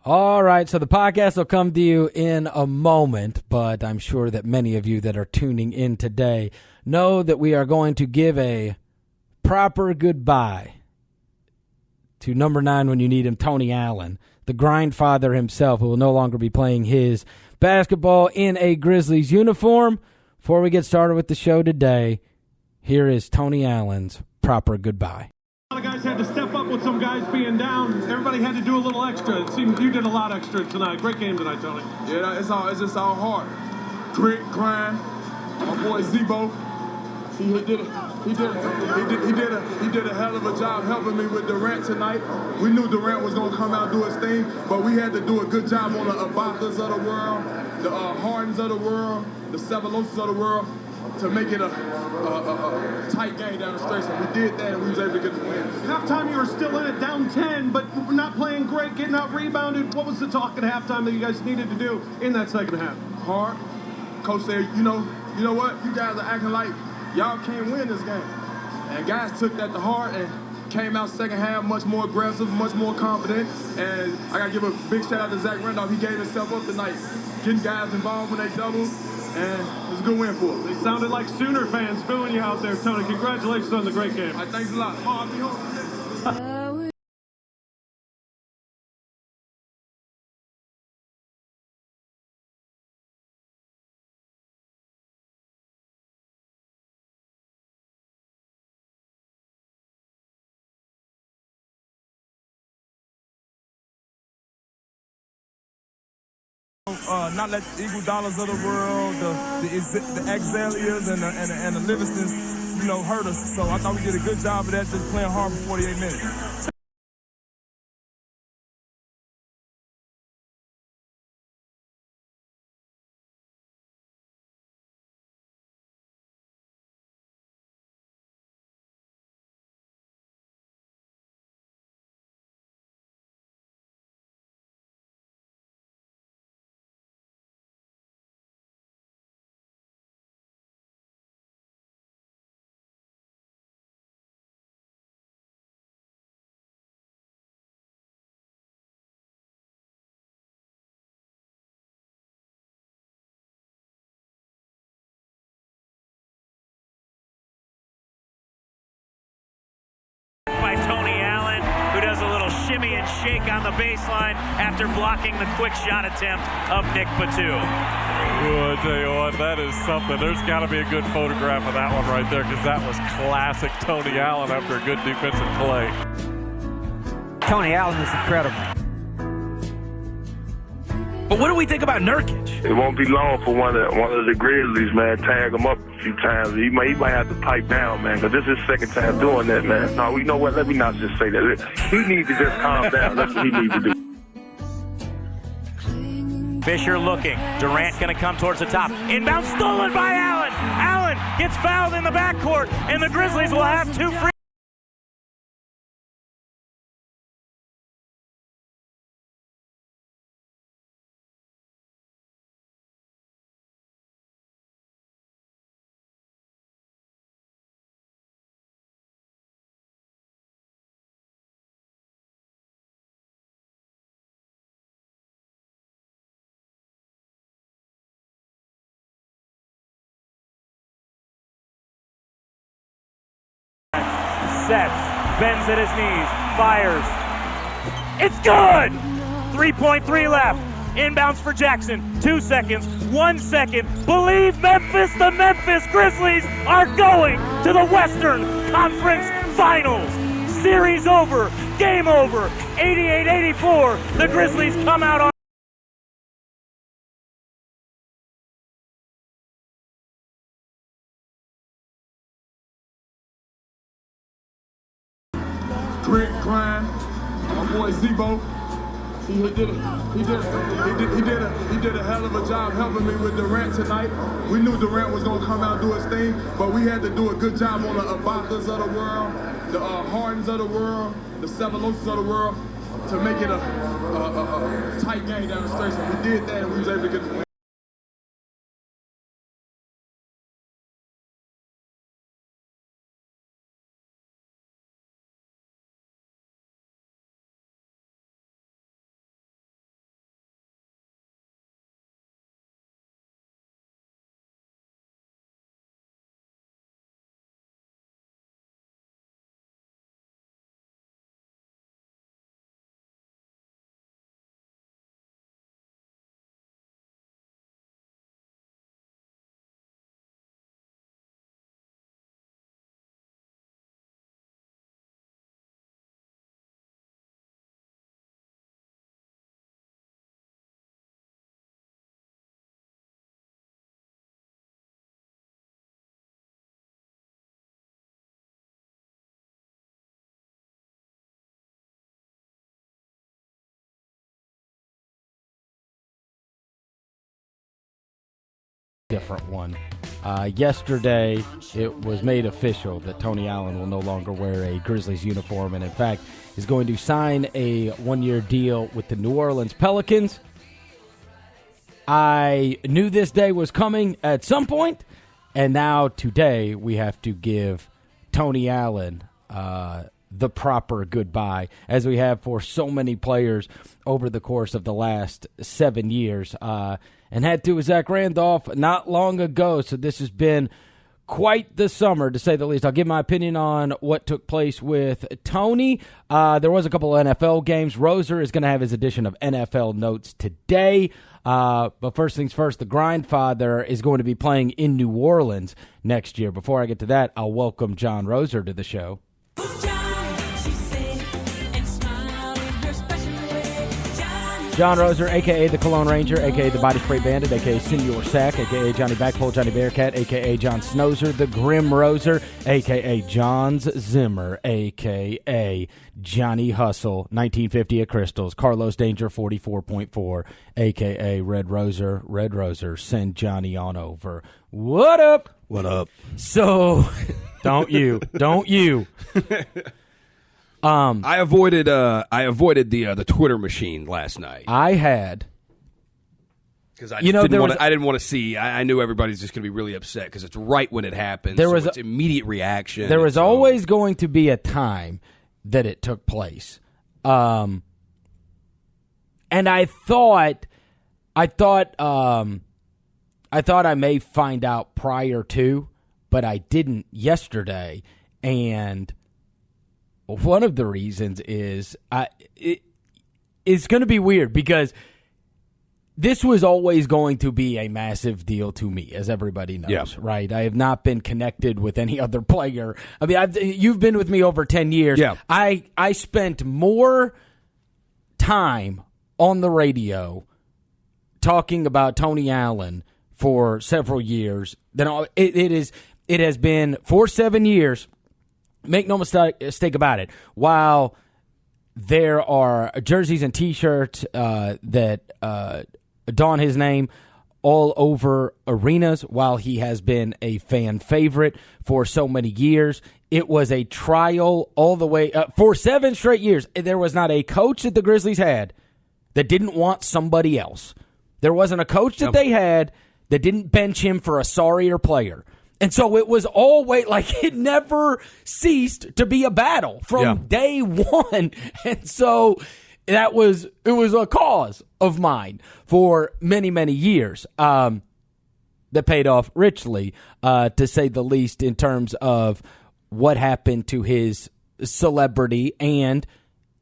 All right, so the podcast will come to you in a moment, but I'm sure that many of you that are tuning in today know that we are going to give a proper goodbye to number 9 when you need him, Tony Allen, the grindfather himself, who will no longer be playing his basketball in a Grizzlies uniform. Before we get started with the show today, here is Tony Allen's proper goodbye. A lot of guys had to step up with some guys being down. Everybody had to do a little extra. It seemed you did a lot extra tonight. Great game tonight, Tony. Yeah, it's just all hard. Grit, grind. My boy Zebo, he did a hell of a job helping me with Durant tonight. We knew Durant was gonna come out and do his thing, but we had to do a good job on the Ibakas of the world, the Hardens of the world, the Sevaloses of the world, to make it a tight game down the stretch. And we did that, and we was able to get the win. Halftime, you were still in it, down 10, but not playing great, getting out rebounded. What was the talk at halftime that you guys needed to do in that second half? Hard. Coach said, you know what? You guys are acting like y'all can't win this game. And guys took that to heart and came out second half much more aggressive, much more confident. And I got to give a big shout out to Zach Randolph. He gave himself up tonight, getting guys involved when they doubled. And it was a good win for us. They sounded like Sooner fans booing you out there, Tony. Congratulations on the great game. All right, thanks a lot. I'll be home. Not let the Iguodala's of the world, the Exalias and the Livingstons, hurt us. So I thought we did a good job of that, just playing hard for 48 minutes. By Tony Allen, who does a little shimmy and shake on the baseline after blocking the quick shot attempt of Nick Batum. Ooh, I tell you what, that is something. There's got to be a good photograph of that one right there, because that was classic Tony Allen after a good defensive play. Tony Allen is incredible. But what do we think about Nurkic? It won't be long for one of the Grizzlies, man, tag him up a few times. He might have to pipe down, man, because this is his second time doing that, man. No, you know what? Let me not just say that. He needs to just calm down. That's what he needs to do. Fisher looking. Durant going to come towards the top. Inbound stolen by Allen. Allen gets fouled in the backcourt, and the Grizzlies will have 2 free. Set, bends at his knees, fires. It's good! 3.3 left. Inbounds for Jackson. 2 seconds, 1 second. Believe Memphis, the Memphis Grizzlies are going to the Western Conference Finals. Series over, game over. 88-84. The Grizzlies come out on Grit, grind. My boy Zebo, he did a hell of a job helping me with Durant tonight. We knew Durant was gonna come out and do his thing, but we had to do a good job on the Ibakas of the world, the Hardens of the world, the Sevaloses of the world, to make it a tight game down the stretch. And we did that, and we was able to get the win. different one. Yesterday, it was made official that Tony Allen will no longer wear a Grizzlies uniform, and in fact is going to sign a one-year deal with the New Orleans Pelicans. I knew this day was coming at some point, and now today we have to give Tony Allen the proper goodbye, as we have for so many players over the course of the last 7 years. And had to with Zach Randolph not long ago, so this has been quite the summer, to say the least. I'll give my opinion on what took place with Tony. There was a couple of NFL games. Roser is going to have his edition of NFL Notes today. But first things first, the Grindfather is going to be playing in New Orleans next year. Before I get to that, I'll welcome John Roser to the show. John Roser, a.k.a. the Cologne Ranger, a.k.a. the Body Spray Bandit, a.k.a. Senor Sack, a.k.a. Johnny Backpole, Johnny Bearcat, a.k.a. John Snozer, the Grim Roser, a.k.a. John's Zimmer, a.k.a. Johnny Hustle, 1950 at Crystals, Carlos Danger, 44.4, a.k.a. Red Roser, send Johnny on over. What up? What up? So, don't you. I avoided the Twitter machine last night. I had, because I didn't want to see. I knew everybody's just going to be really upset because it's right when it happens. It's immediate reaction. There was always going to be a time that it took place, and I thought I may find out prior to, but I didn't yesterday, and one of the reasons is it's going to be weird because this was always going to be a massive deal to me, as everybody knows, right? I have not been connected with any other player. I mean, you've been with me over 10 years. Yeah. I spent more time on the radio talking about Tony Allen for several years than it has been for 7 years. Make no mistake about it. While there are jerseys and T-shirts that don his name all over arenas, while he has been a fan favorite for so many years, it was a trial all the way for 7 straight years. There was not a coach that the Grizzlies had that didn't want somebody else. There wasn't a coach that they had that didn't bench him for a sorrier player. And so it was always like it never ceased to be a battle from day one. And so it was a cause of mine for many, many years that paid off richly, to say the least, in terms of what happened to his celebrity. And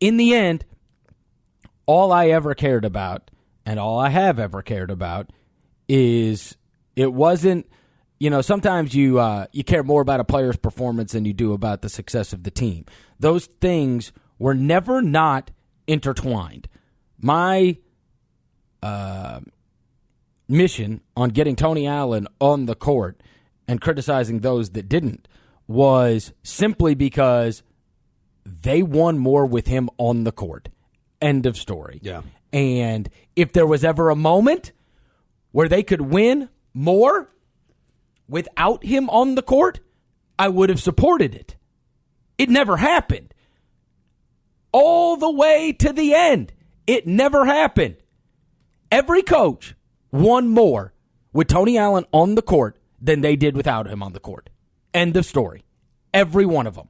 in the end, all I ever cared about and all I have ever cared about is it wasn't, sometimes you care more about a player's performance than you do about the success of the team. Those things were never not intertwined. My mission on getting Tony Allen on the court and criticizing those that didn't was simply because they won more with him on the court. End of story. Yeah. And if there was ever a moment where they could win more without him on the court, I would have supported it. It never happened. All the way to the end, it never happened. Every coach won more with Tony Allen on the court than they did without him on the court. End of story. Every one of them.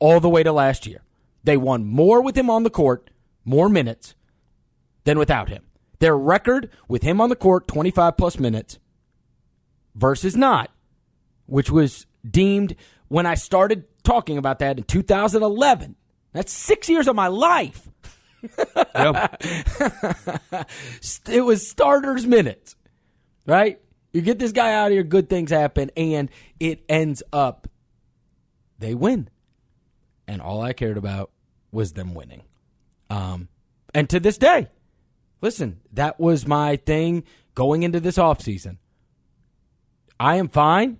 All the way to last year. They won more with him on the court, more minutes, than without him. Their record with him on the court, 25-plus minutes, versus not, which was deemed when I started talking about that in 2011. That's 6 years of my life. It was starters minutes, right? You get this guy out of here, good things happen, and it ends up they win. And all I cared about was them winning. And to this day, listen, that was my thing going into this offseason. I am fine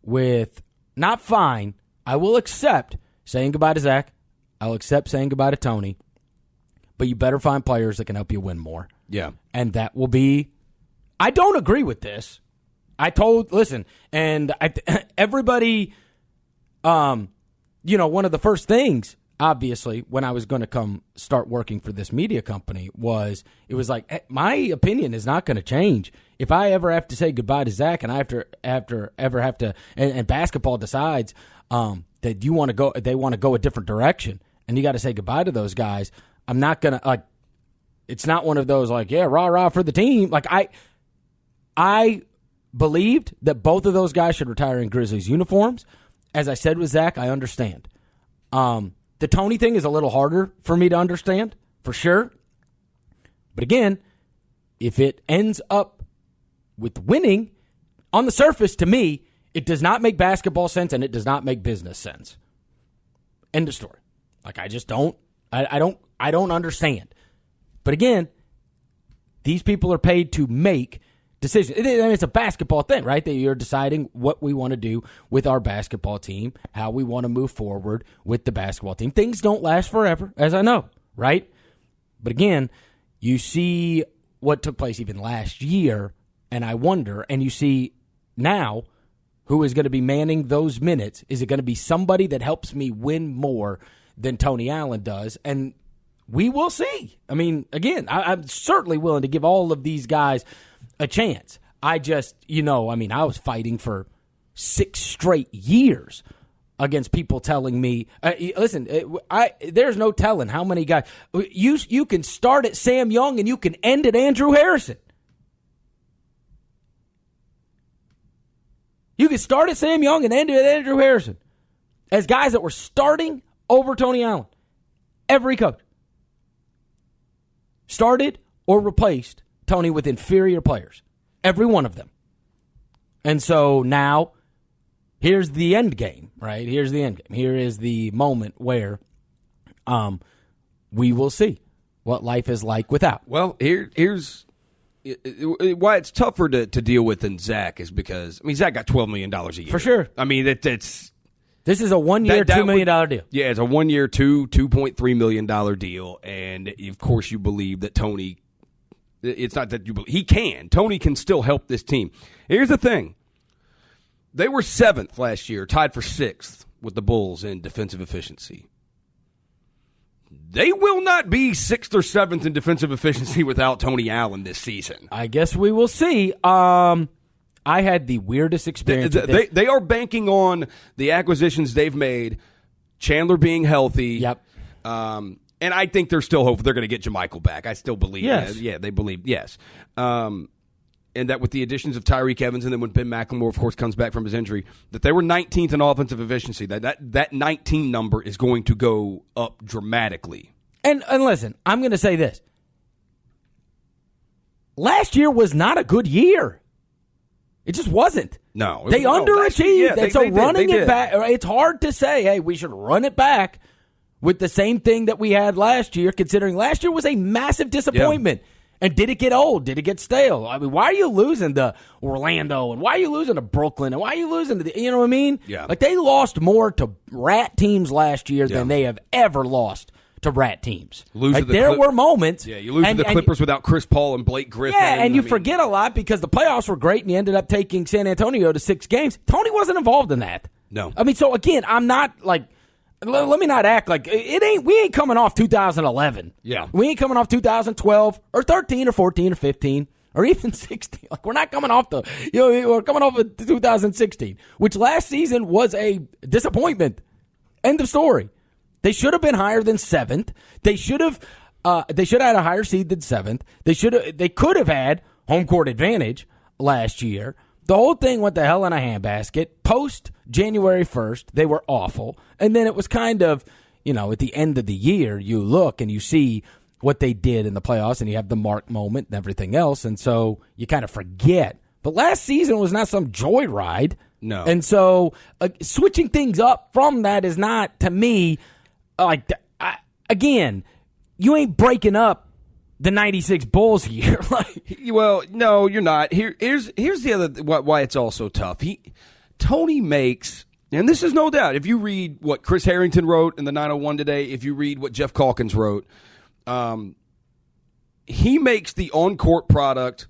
with, not fine, I will accept saying goodbye to Zach. I'll accept saying goodbye to Tony. But you better find players that can help you win more. Yeah. And that will be, I don't agree with this. Everybody, one of the first things, obviously, when I was going to come start working for this media company it was like, hey, my opinion is not going to change. If I ever have to say goodbye to Zach and I ever have to, and basketball decides that they want to go a different direction and you got to say goodbye to those guys, I'm not going to, it's not one of those rah, rah for the team. I believed that both of those guys should retire in Grizzlies uniforms. As I said with Zach, I understand. The Tony thing is a little harder for me to understand, for sure. But again, if it ends up with winning, on the surface, to me, it does not make basketball sense and it does not make business sense. End of story. I just don't. I don't understand. But again, these people are paid to make decisions. It's a basketball thing, right? That you're deciding what we want to do with our basketball team, how we want to move forward with the basketball team. Things don't last forever, as I know, right? But again, you see what took place even last year, and I wonder, and you see now who is going to be manning those minutes. Is it going to be somebody that helps me win more than Tony Allen does? And we will see. I mean, again, I'm certainly willing to give all of these guys a chance. I just, I was fighting for 6 straight years against people telling me, listen, there's no telling how many guys. You can start at Sam Young and you can end at Andrew Harrison. You can start at Sam Young and end at Andrew Harrison as guys that were starting over Tony Allen. Every coach started or replaced Tony with inferior players. Every one of them. And so now, here's the end game, right? Here's the end game. Here is the moment where we will see what life is like without. Well, here's why it's tougher to deal with than Zach is because, Zach got $12 million a year. For sure. This is a 1 year, $2 million deal. Yeah, it's a 1 year, $2.3 million deal. And, of course, you believe that Tony... It's not that you believe. He can. Tony can still help this team. Here's the thing. They were 7th last year, tied for 6th with the Bulls in defensive efficiency. They will not be 6th or 7th in defensive efficiency without Tony Allen this season. I guess we will see. I had the weirdest experience. They are banking on the acquisitions they've made, Chandler being healthy. Yep. And I think they're still hopeful they're going to get JaMychal back. I still believe yes. that. Yeah, they believe, yes. And that with the additions of Tyreek Evans and then when Ben McLemore, of course, comes back from his injury, that they were 19th in offensive efficiency. That 19 number is going to go up dramatically. And listen, I'm going to say this. Last year was not a good year. It just wasn't. No. They underachieved. Yeah, so running it back, it's hard to say, hey, we should run it back with the same thing that we had last year, considering last year was a massive disappointment. Yeah. And did it get old? Did it get stale? Why are you losing to Orlando? And why are you losing to Brooklyn? And why are you losing to you know what I mean? Yeah. They lost more to rat teams last year than they have ever lost to rat teams. There were moments. Yeah, you lose to the Clippers without Chris Paul and Blake Griffin. Yeah, and you forget a lot because the playoffs were great and you ended up taking San Antonio to 6 games. Tony wasn't involved in that. No. So again, I'm not let me not act like we ain't coming off 2011. Yeah. We ain't coming off 2012 or 13 or 14 or 15 or even 16. We're not coming off we're coming off of 2016, which last season was a disappointment. End of story. They should have been higher than 7th. They should have had a higher seed than 7th. They could have had home court advantage last year. The whole thing went to hell in a handbasket. Post January 1st, they were awful. And then it was kind of, at the end of the year, you look and you see what they did in the playoffs and you have the Mark moment and everything else. And so you kind of forget. But last season was not some joyride. No. And so switching things up from that is not, to me, again, you ain't breaking up the 96 Bulls here. Well, no, you're not. Here's the other why it's also tough. Tony makes, and this is no doubt, if you read what Chris Harrington wrote in the 901 today, if you read what Jeff Calkins wrote, he makes the on-court product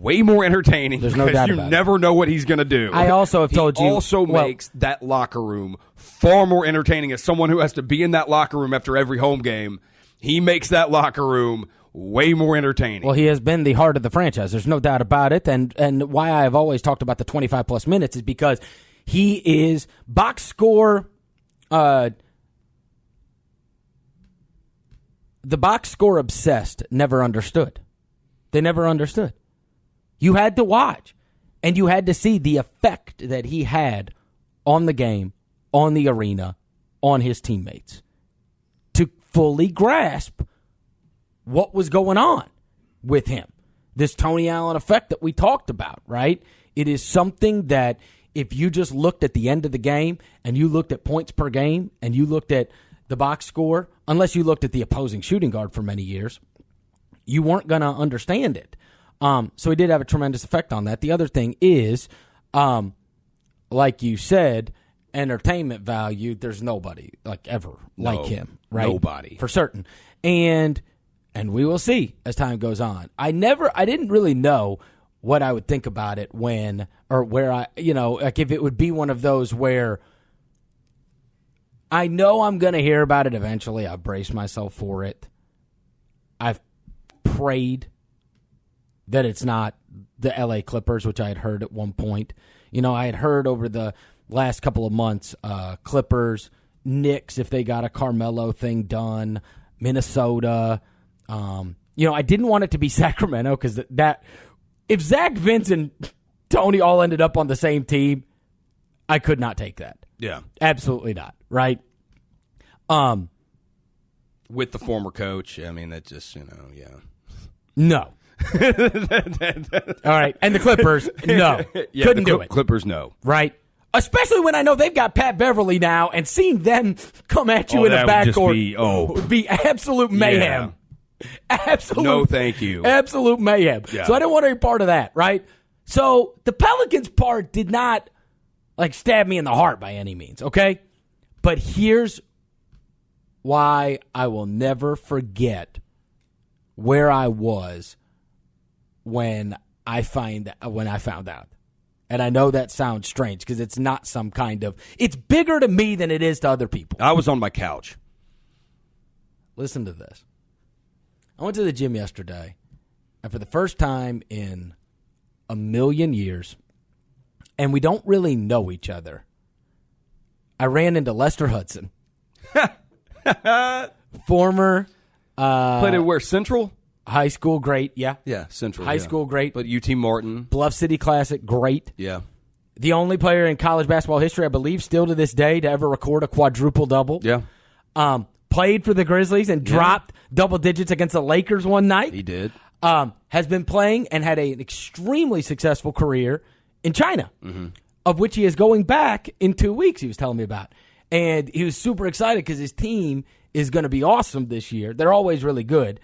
way more entertaining. There's no doubt you about it. never know what he's going to do. I also have told you. He also makes that locker room far more entertaining. As someone who has to be in that locker room after every home game, he makes that locker room way more entertaining. Well, he has been the heart of the franchise. There's no doubt about it. And why I have always talked about the 25-plus minutes is because he is box score. The box score obsessed never understood. They never understood. You had to watch, and you had to see the effect that he had on the game, on the arena, on his teammates to fully grasp what was going on with him. This Tony Allen effect that we talked about, right? It is something that if you just looked at the end of the game and you looked at points per game and you looked at the box score, unless you looked at the opposing shooting guard for many years, you weren't going to understand it. So he did have a tremendous effect on that. The other thing is, like you said, entertainment value, there's nobody like him, right? Nobody. For certain. And we will see as time goes on. I didn't really know what I would think about it if it would be one of those where I know I'm going to hear about it eventually. I've braced myself for it. I've prayed that it's not the LA Clippers, which I had heard at one point. I had heard over the last couple of months, Clippers, Knicks, if they got a Carmelo thing done, Minnesota. I didn't want it to be Sacramento because that if Zach, Vince, and Tony all ended up on the same team, I could not take that. Yeah. Absolutely not, right? With the former coach, I mean, that just, yeah. No. All right. And the Clippers, no. Yeah, couldn't do it. Clippers, no. Right? Especially when I know they've got Pat Beverly now, and seeing them come at you in the backcourt would be absolute mayhem. Yeah. Absolute. No, thank you. Absolute mayhem. Yeah. So I didn't want any part of that, right? So the Pelicans part did not stab me in the heart by any means, okay? But here's why I will never forget where I was when I found out. And I know that sounds strange because it's not some kind of... It's bigger to me than it is to other people. I was on my couch. Listen to this. I went to the gym yesterday, and for the first time in a million years, and we don't really know each other, I ran into Lester Hudson. Former... Played at where? Central? High school great, yeah. Yeah, Central. High school great. But UT Martin. Bluff City Classic great. Yeah. The only player in college basketball history, I believe, still to this day, to ever record a quadruple-double. Yeah. Played for the Grizzlies and dropped double digits against the Lakers one night. He did. Has been playing and had an extremely successful career in China, of which he is going back in 2 weeks, he was telling me about. And he was super excited because his team is going to be awesome this year. They're always really good,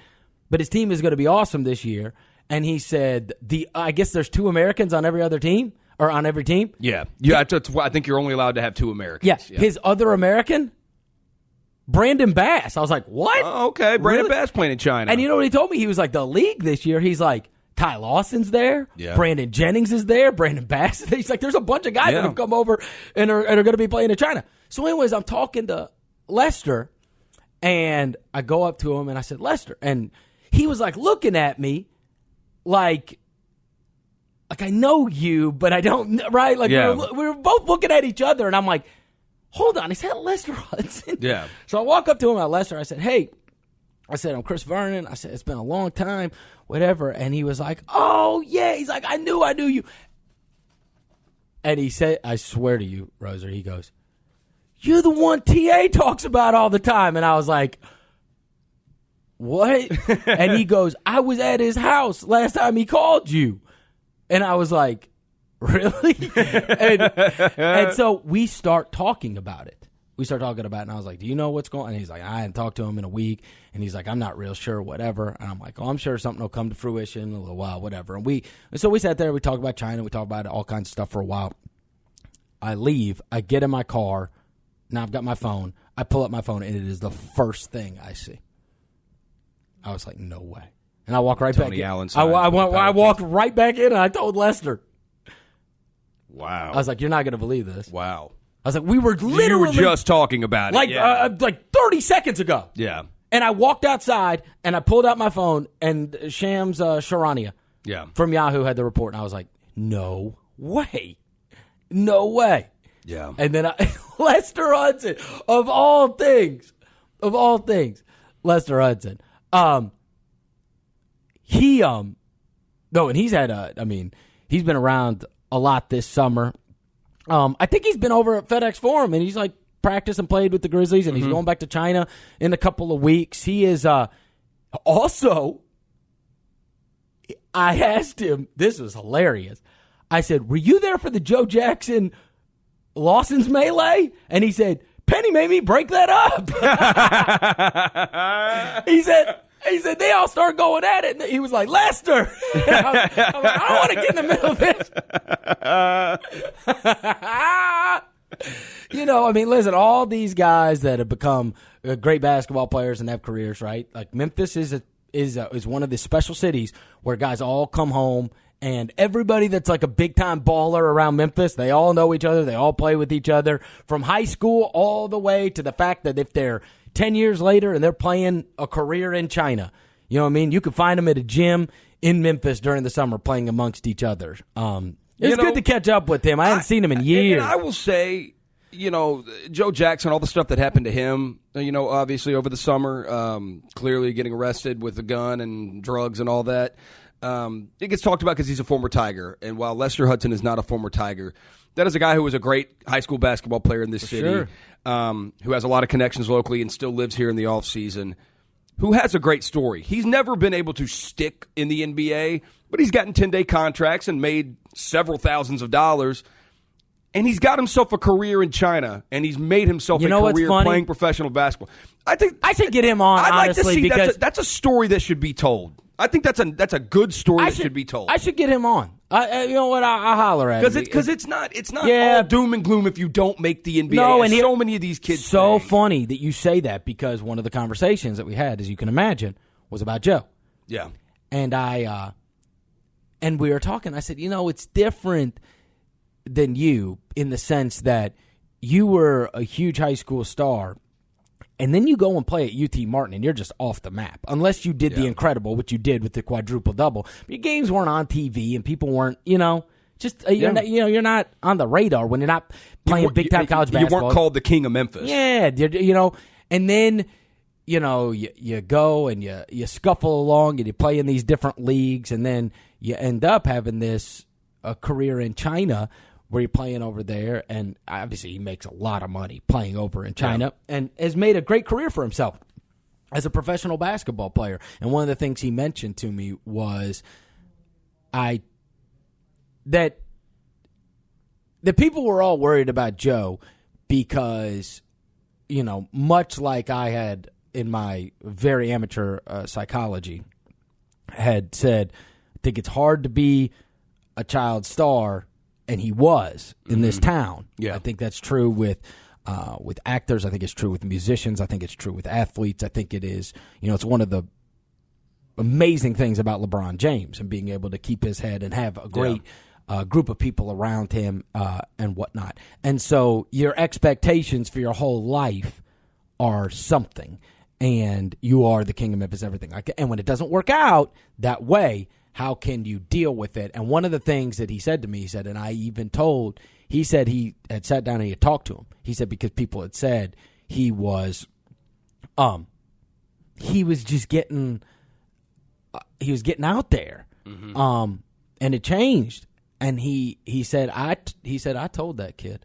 but his team is going to be awesome this year. And he said, I guess there's 2 Americans on every other team, or on every team. Yeah. I think you're only allowed to have 2 Americans. Yeah. His other American, Brandon Bass. I was like, what? Oh, okay. Brandon Really? Bass playing in China. And you know what he told me? He was like, the league this year, he's like, Ty Lawson's there. Yeah. Brandon Jennings is there. Brandon Bass is there. He's like, there's a bunch of guys that have come over and are going to be playing in China. So anyways, I'm talking to Lester, and I go up to him, and I said, Lester. And he was like looking at me like I know you, but I don't, right? Like we were both looking at each other, and I'm like, hold on, is that Lester Hudson? Yeah. So I walk up to him at Lester. I said, hey, I'm Chris Vernon. I said, it's been a long time, whatever. And he was like, oh, yeah. He's like, I knew you. And he said, I swear to you, Roser, he goes, you're the one TA talks about all the time. And I was like, what? And he goes, I was at his house last time he called you. And I was like, really? and so we start talking about it. And I was like, do you know what's going on? And he's like, I hadn't talked to him in a week. And he's like, I'm not real sure, whatever. And I'm like, oh, I'm sure something will come to fruition in a little while, whatever. And so we sat there, we talked about China, we talked about all kinds of stuff for a while. I leave, I get in my car, now I've got my phone, I pull up my phone, and it is the first thing I see. I was like, no way. And I walked right back Tony in. Allen I walked right back in, and I told Lester. Wow. I was like, you're not going to believe this. Wow. I was like, we were literally. You were just talking about it. Like 30 seconds ago. Yeah. And I walked outside, and I pulled out my phone, and Shams Charania from Yahoo had the report, and I was like, no way. No way. Yeah. And then Lester Hudson, of all things, Lester Hudson. He's been around a lot this summer. I think he's been over at FedEx Forum, and he's like practiced and played with the Grizzlies, and he's going back to China in a couple of weeks. He is also, I asked him, this was hilarious. I said, were you there for the Joe Jackson Lawson's melee? And he said, Penny made me break that up. He said, they all start going at it. And he was like, Lester. I'm like, I don't want to get in the middle of this. Listen, all these guys that have become great basketball players and have careers, right? Like Memphis is one of the special cities where guys all come home. And everybody that's like a big-time baller around Memphis, they all know each other. They all play with each other from high school all the way to the fact that if they're 10 years later and they're playing a career in China, you know what I mean? You can find them at a gym in Memphis during the summer playing amongst each other. It's good to catch up with him. I haven't seen him in years. And I will say, Joe Jackson, all the stuff that happened to him, obviously over the summer, clearly getting arrested with a gun and drugs and all that. It gets talked about because he's a former Tiger, and while Lester Hudson is not a former Tiger, that is a guy who was a great high school basketball player in this city, who has a lot of connections locally and still lives here in the offseason, who has a great story. He's never been able to stick in the NBA, but he's gotten 10-day contracts and made several thousands of dollars, and he's got himself a career in China, and he's made himself a career playing professional basketball. I think I should get him on, honestly, because that's a story that should be told. I think that's a good story that should be told. I should get him on. You know what? I'll holler at him. Because it's not all doom and gloom if you don't make the NBA. No, and so many of these kids. So funny that you say that because one of the conversations that we had, as you can imagine, was about Joe. Yeah. And and we were talking. I said, it's different than you in the sense that you were a huge high school star. And then you go and play at UT Martin, and you're just off the map. Unless you did the incredible, which you did with the quadruple-double. Your games weren't on TV, and people weren't, you're not on the radar when you're not playing big-time college basketball. You weren't called the king of Memphis. Yeah, and then, you go and you scuffle along, and you play in these different leagues, and then you end up having a career in China where you're playing over there, and obviously he makes a lot of money playing over in China and has made a great career for himself as a professional basketball player. And one of the things he mentioned to me was that the people were all worried about Joe because, much like I had in my very amateur psychology had said, I think it's hard to be a child star. And he was in this town. Yeah. I think that's true with actors. I think it's true with musicians. I think it's true with athletes. I think it is. It's one of the amazing things about LeBron James and being able to keep his head and have a great group of people around him and whatnot. And so your expectations for your whole life are something, and you are the king of Memphis, everything. And when it doesn't work out that way, how can you deal with it? And one of the things that he said to me, and I even told, he said he had sat down and he had talked to him. He said because people had said he was just getting, he was getting out there, and it changed. And he said I told that kid.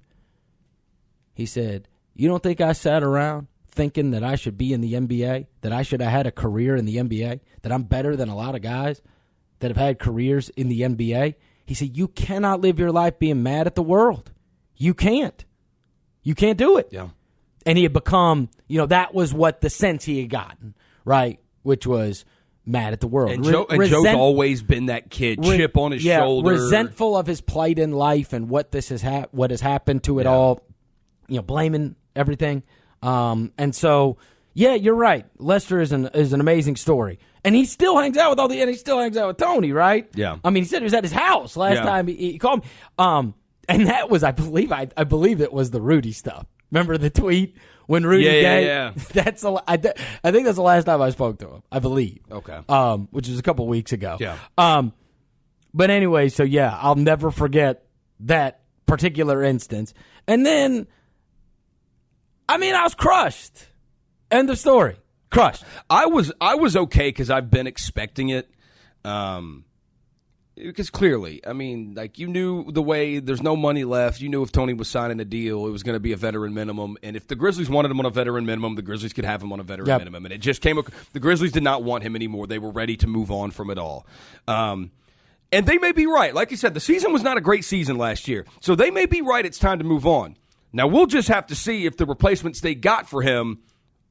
He said, you don't think I sat around thinking that I should be in the NBA, that I should have had a career in the NBA, that I'm better than a lot of guys that have had careers in the NBA? He said, you cannot live your life being mad at the world. You can't. You can't do it. Yeah. And he had become, that was what the sense he had gotten, right? Which was mad at the world. And Joe's always been that kid, chip on his shoulder. Resentful of his plight in life and what this has what has happened to it all, blaming everything. And so, yeah, you're right. Lester is an amazing story. And he still hangs out with he still hangs out with Tony, right? Yeah. I mean, he said he was at his house last time he called me. And that was, I believe it was the Rudy stuff. Remember the tweet when Rudy gay? Yeah. I think that's the last time I spoke to him, I believe. Okay. Which was a couple weeks ago. Yeah. But anyway, so yeah, I'll never forget that particular instance. And then, I mean, I was crushed. End of story. Crushed. I was okay because I've been expecting it. Because clearly, I mean, like, you knew the way there's no money left. You knew if Tony was signing a deal, it was going to be a veteran minimum. And if the Grizzlies wanted him on a veteran minimum, the Grizzlies could have him on a veteran minimum. And it just came. The Grizzlies did not want him anymore. They were ready to move on from it all. And they may be right. Like you said, the season was not a great season last year. So they may be right. It's time to move on. Now, we'll just have to see if the replacements they got for him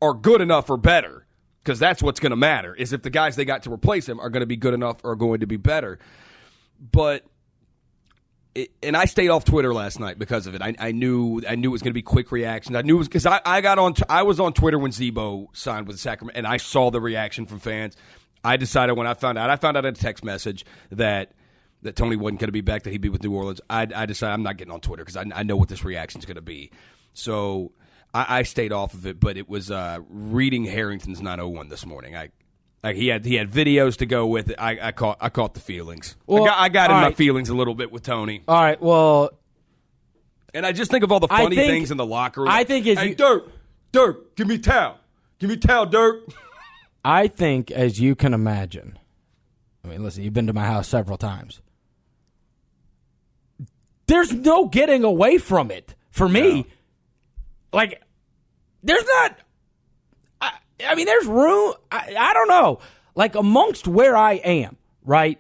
are good enough or better. Because that's what's going to matter, is if the guys they got to replace him are going to be good enough or going to be better. But and I stayed off Twitter last night because of it. I knew it was going to be quick reactions. I knew it was because I was on Twitter when Zebo signed with the Sacramento, and I saw the reaction from fans. I decided when I found out in a text message that Tony wasn't going to be back, that he'd be with New Orleans. I decided I'm not getting on Twitter because I know what this reaction is going to be. So I stayed off of it. But it was reading Harrington's 901 this morning. He had videos to go with it. I caught the feelings. Well, I got in my feelings a little bit with Tony. All right, well, and I just think of all the funny things in the locker room. I think hey, Dirk, give me towel, Dirk. I think, as you can imagine, I mean, listen, you've been to my house several times. There's no getting away from it for me. No. Like, there's not. I mean, there's room. I don't know. Like, amongst where I am, right,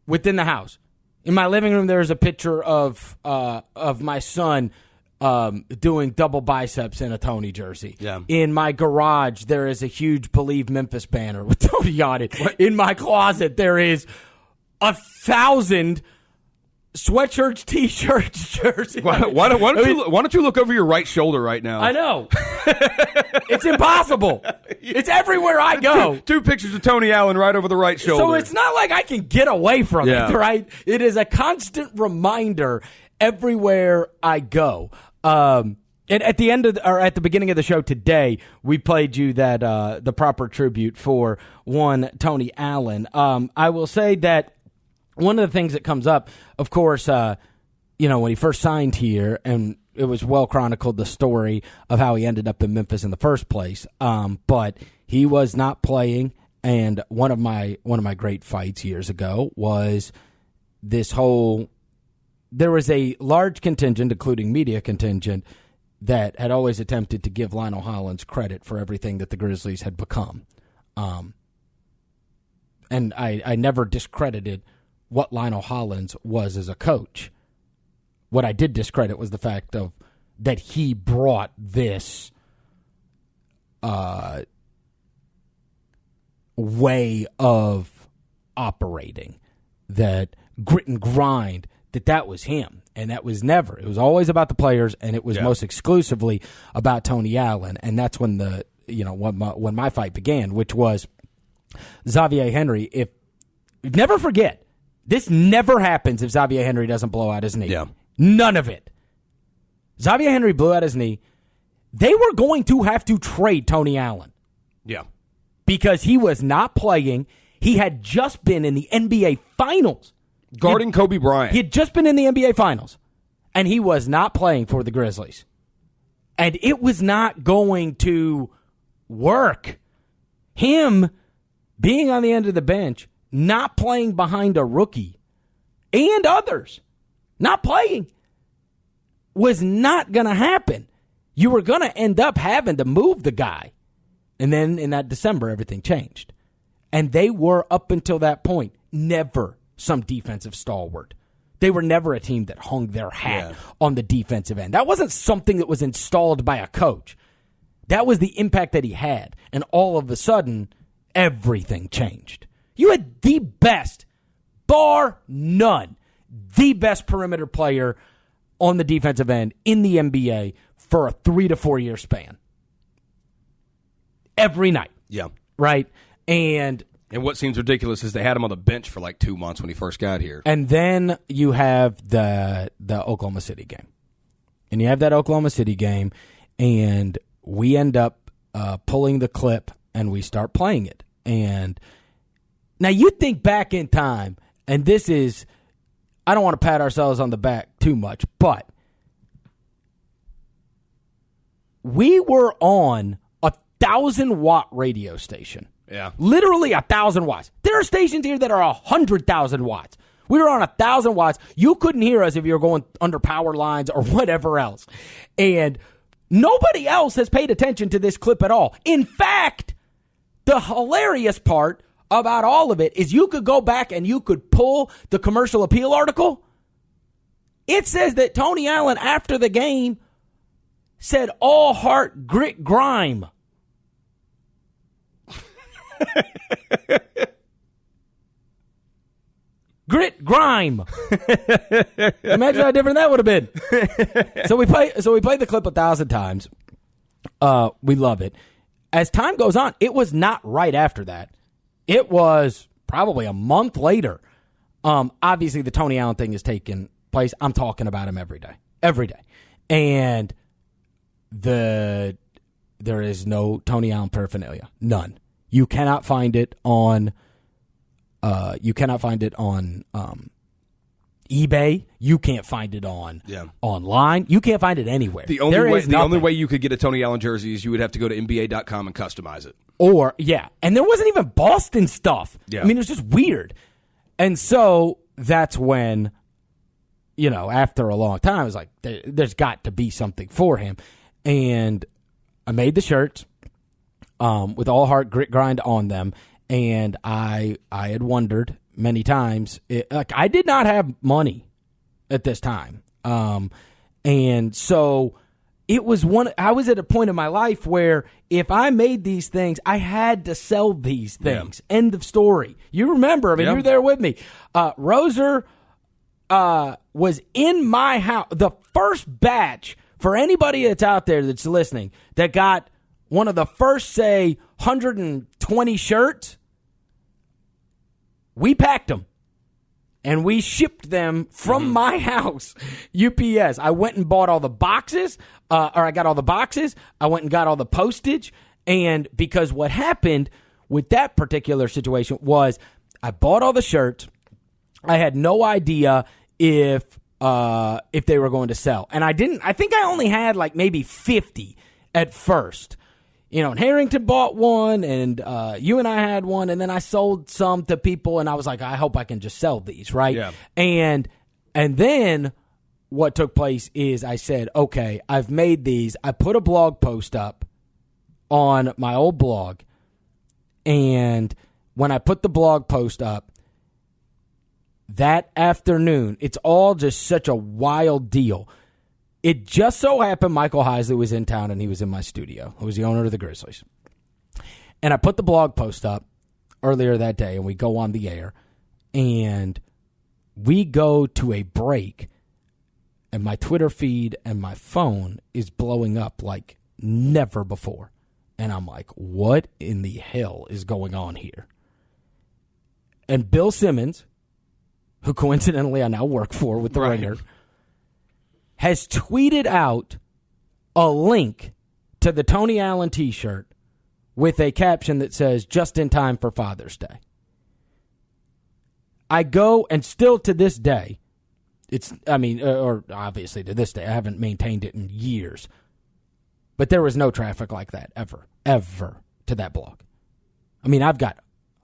within the house. In my living room, there's a picture of my son doing double biceps in a Tony jersey. Yeah. In my garage, there is a huge Believe Memphis banner with Tony on it. What? In my closet, there is 1,000 sweatshirts, T-shirts, jerseys. Why don't you look over your right shoulder right now? I know. It's impossible. It's everywhere I go. Two pictures of Tony Allen right over the right shoulder. So it's not like I can get away from it, right? It is a constant reminder everywhere I go. And at the end of at the beginning of the show today, we played you that the proper tribute for one Tony Allen. I will say that one of the things that comes up, of course, when he first signed here, and it was well chronicled, the story of how he ended up in Memphis in the first place. But he was not playing, and one of my great fights years ago was this whole. There was a large contingent, including media contingent, that had always attempted to give Lionel Hollins credit for everything that the Grizzlies had become. And I never discredited what Lionel Hollins was as a coach. What I did discredit was the fact of that he brought this way of operating, that grit and grind, that was him. And that was never. It was always about the players, and it was most exclusively about Tony Allen. And that's when when my fight began, which was Xavier Henry. Never forget, this never happens if Xavier Henry doesn't blow out his knee. Yeah. None of it. Xavier Henry blew out his knee. They were going to have to trade Tony Allen. Yeah. Because he was not playing. He had just been in the NBA Finals. Guarding Kobe Bryant. He had just been in the NBA Finals. And he was not playing for the Grizzlies. And it was not going to work. Him being on the end of the bench, not playing behind a rookie, and others not playing, was not going to happen. You were going to end up having to move the guy. And then in that December, everything changed. And they were, up until that point, never some defensive stalwart. They were never a team that hung their hat on the defensive end. That wasn't something that was installed by a coach. That was the impact that he had. And all of a sudden, everything changed. You had the best, bar none, the best perimeter player on the defensive end in the NBA for a 3 to 4 year span. every night. Yeah. Right? And what seems ridiculous is they had him on the bench for like 2 months when he first got here. And then you have the Oklahoma City game. And you have that Oklahoma City game, and we end up pulling the clip, and we start playing it. And now you think back in time, and this is, I don't want to pat ourselves on the back too much, but we were on 1,000-watt radio station. Yeah. Literally 1,000 watts. There are stations here that are 100,000 watts. We were on 1,000 watts. You couldn't hear us if you were going under power lines or whatever else. And nobody else has paid attention to this clip at all. In fact, the hilarious part about all of it is you could go back and you could pull the commercial appeal article. It says that Tony Allen, after the game, said, "All heart, grit, grime." Grit, grime. Imagine how different that would have been. So we played the clip 1,000 times. We love it. As time goes on, it was not right after that. It was probably a month later. Obviously, the Tony Allen thing is taking place. I'm talking about him every day. And there is no Tony Allen paraphernalia. None. You cannot find it on. You cannot find it on eBay. You can't find it on online. You can't find it anywhere. The only way you could get a Tony Allen jersey is you would have to go to NBA.com and customize it. And there wasn't even Boston stuff. Yeah. I mean, it was just weird. And so that's when, after a long time, I was like, there's got to be something for him. And I made the shirts with All Heart, Grit, Grind on them. And I had wondered many times, I did not have money at this time. And so it was I was at a point in my life where if I made these things, I had to sell these things. Yeah. End of story. You remember, you were there with me. Roser was in my house. The first batch, for anybody that's out there that's listening, that got one of the first, say, 120 shirts, we packed them, and we shipped them from my house, UPS. I went and bought all the boxes, I got all the boxes. I went and got all the postage, and because what happened with that particular situation was I bought all the shirts. I had no idea if they were going to sell, and I think I only had like maybe 50 at first. And Harrington bought one, and you and I had one, and then I sold some to people, and I was like, I hope I can just sell these, right? Yeah. And then what took place is I said, okay, I've made these. I put a blog post up on my old blog, and when I put the blog post up, that afternoon, it's all just such a wild deal. It just so happened Michael Heisley was in town, and he was in my studio, who was the owner of the Grizzlies. And I put the blog post up earlier that day, and we go on the air, and we go to a break, and my Twitter feed and my phone is blowing up like never before. And I'm like, what in the hell is going on here? And Bill Simmons, who coincidentally I now work for with the Ringer, has tweeted out a link to the Tony Allen t-shirt with a caption that says, "Just in time for Father's Day." I go, and still to this day, or obviously to this day, I haven't maintained it in years, but there was no traffic like that ever to that blog. I mean, I've got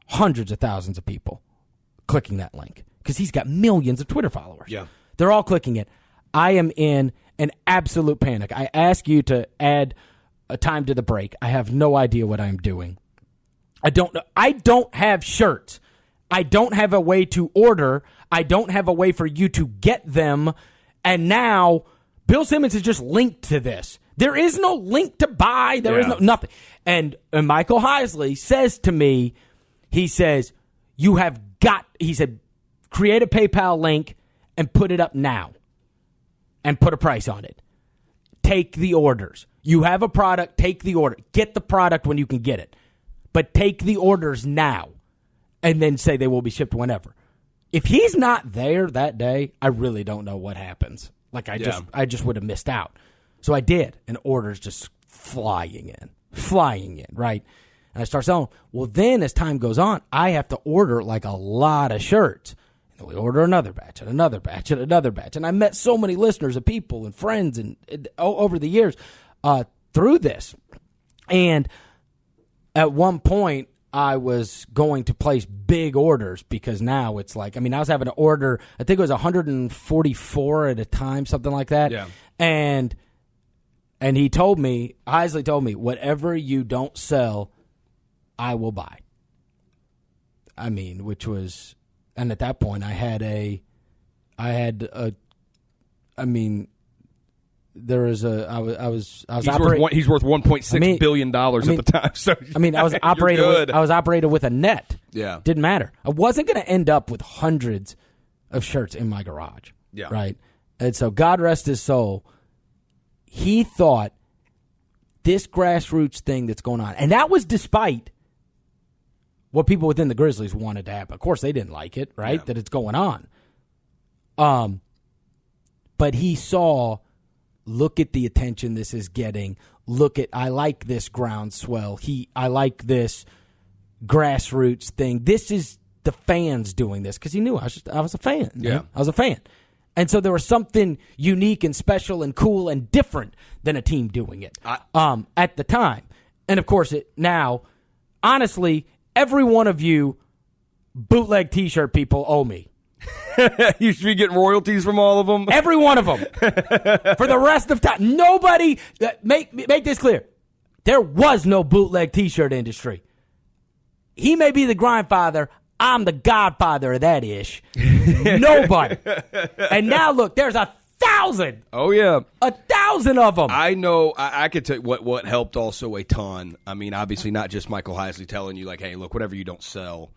hundreds of thousands of people clicking that link because he's got millions of Twitter followers. Yeah. They're all clicking it. I am in an absolute panic. I ask you to add a time to the break. I have no idea what I'm doing. I don't know. I don't have shirts. I don't have a way to order. I don't have a way for you to get them. And now Bill Simmons is just linked to this. There is no link to buy. There is no nothing. And Michael Heisley says to me, he says, he said, create a PayPal link and put it up now and put a price on it. take the orders. You have a product, take the order. Get the product when you can get it. But take the orders now and then say they will be shipped whenever. If he's not there that day, I really don't know what happens. Like, I just would have missed out. So I did, and orders just flying in, right? And I start selling. Well, then as time goes on, I have to order like a lot of shirts. And then we order another batch and another batch and another batch. And I met so many listeners and people and friends and over the years through this. And at one point, I was going to place big orders because now it's like, I mean, I was having to order, I think it was 144 at a time, something like that. Yeah. And he told me, Heisley told me, whatever you don't sell, I will buy. I mean, which was, and at that point I there was he's worth $1.6 billion at the time. So I was operating with a net. Yeah. Didn't matter. I wasn't going to end up with hundreds of shirts in my garage. Yeah. Right. And so God rest his soul. He thought this grassroots thing that's going on, and that was despite what people within the Grizzlies wanted to happen. Of course, they didn't like it, right? Yeah. That it's going on. But he saw, look at the attention this is getting. I like this groundswell. I like this grassroots thing. This is the fans doing this because he knew I was a fan. Yeah, man. I was a fan. And so there was something unique and special and cool and different than a team doing it at the time. And, of course, now, honestly, every one of you bootleg T-shirt people owe me. You should be getting royalties from all of them. Every one of them. For the rest of time. Nobody, make this clear. There was no bootleg T-shirt industry. He may be the grindfather. I'm the godfather of that ish. Nobody. And now look, there's 1,000. Oh, yeah. 1,000 of them. I know. I could tell you what helped also a ton. I mean, obviously not just Michael Heisley telling you, like, hey, look, whatever you don't sell,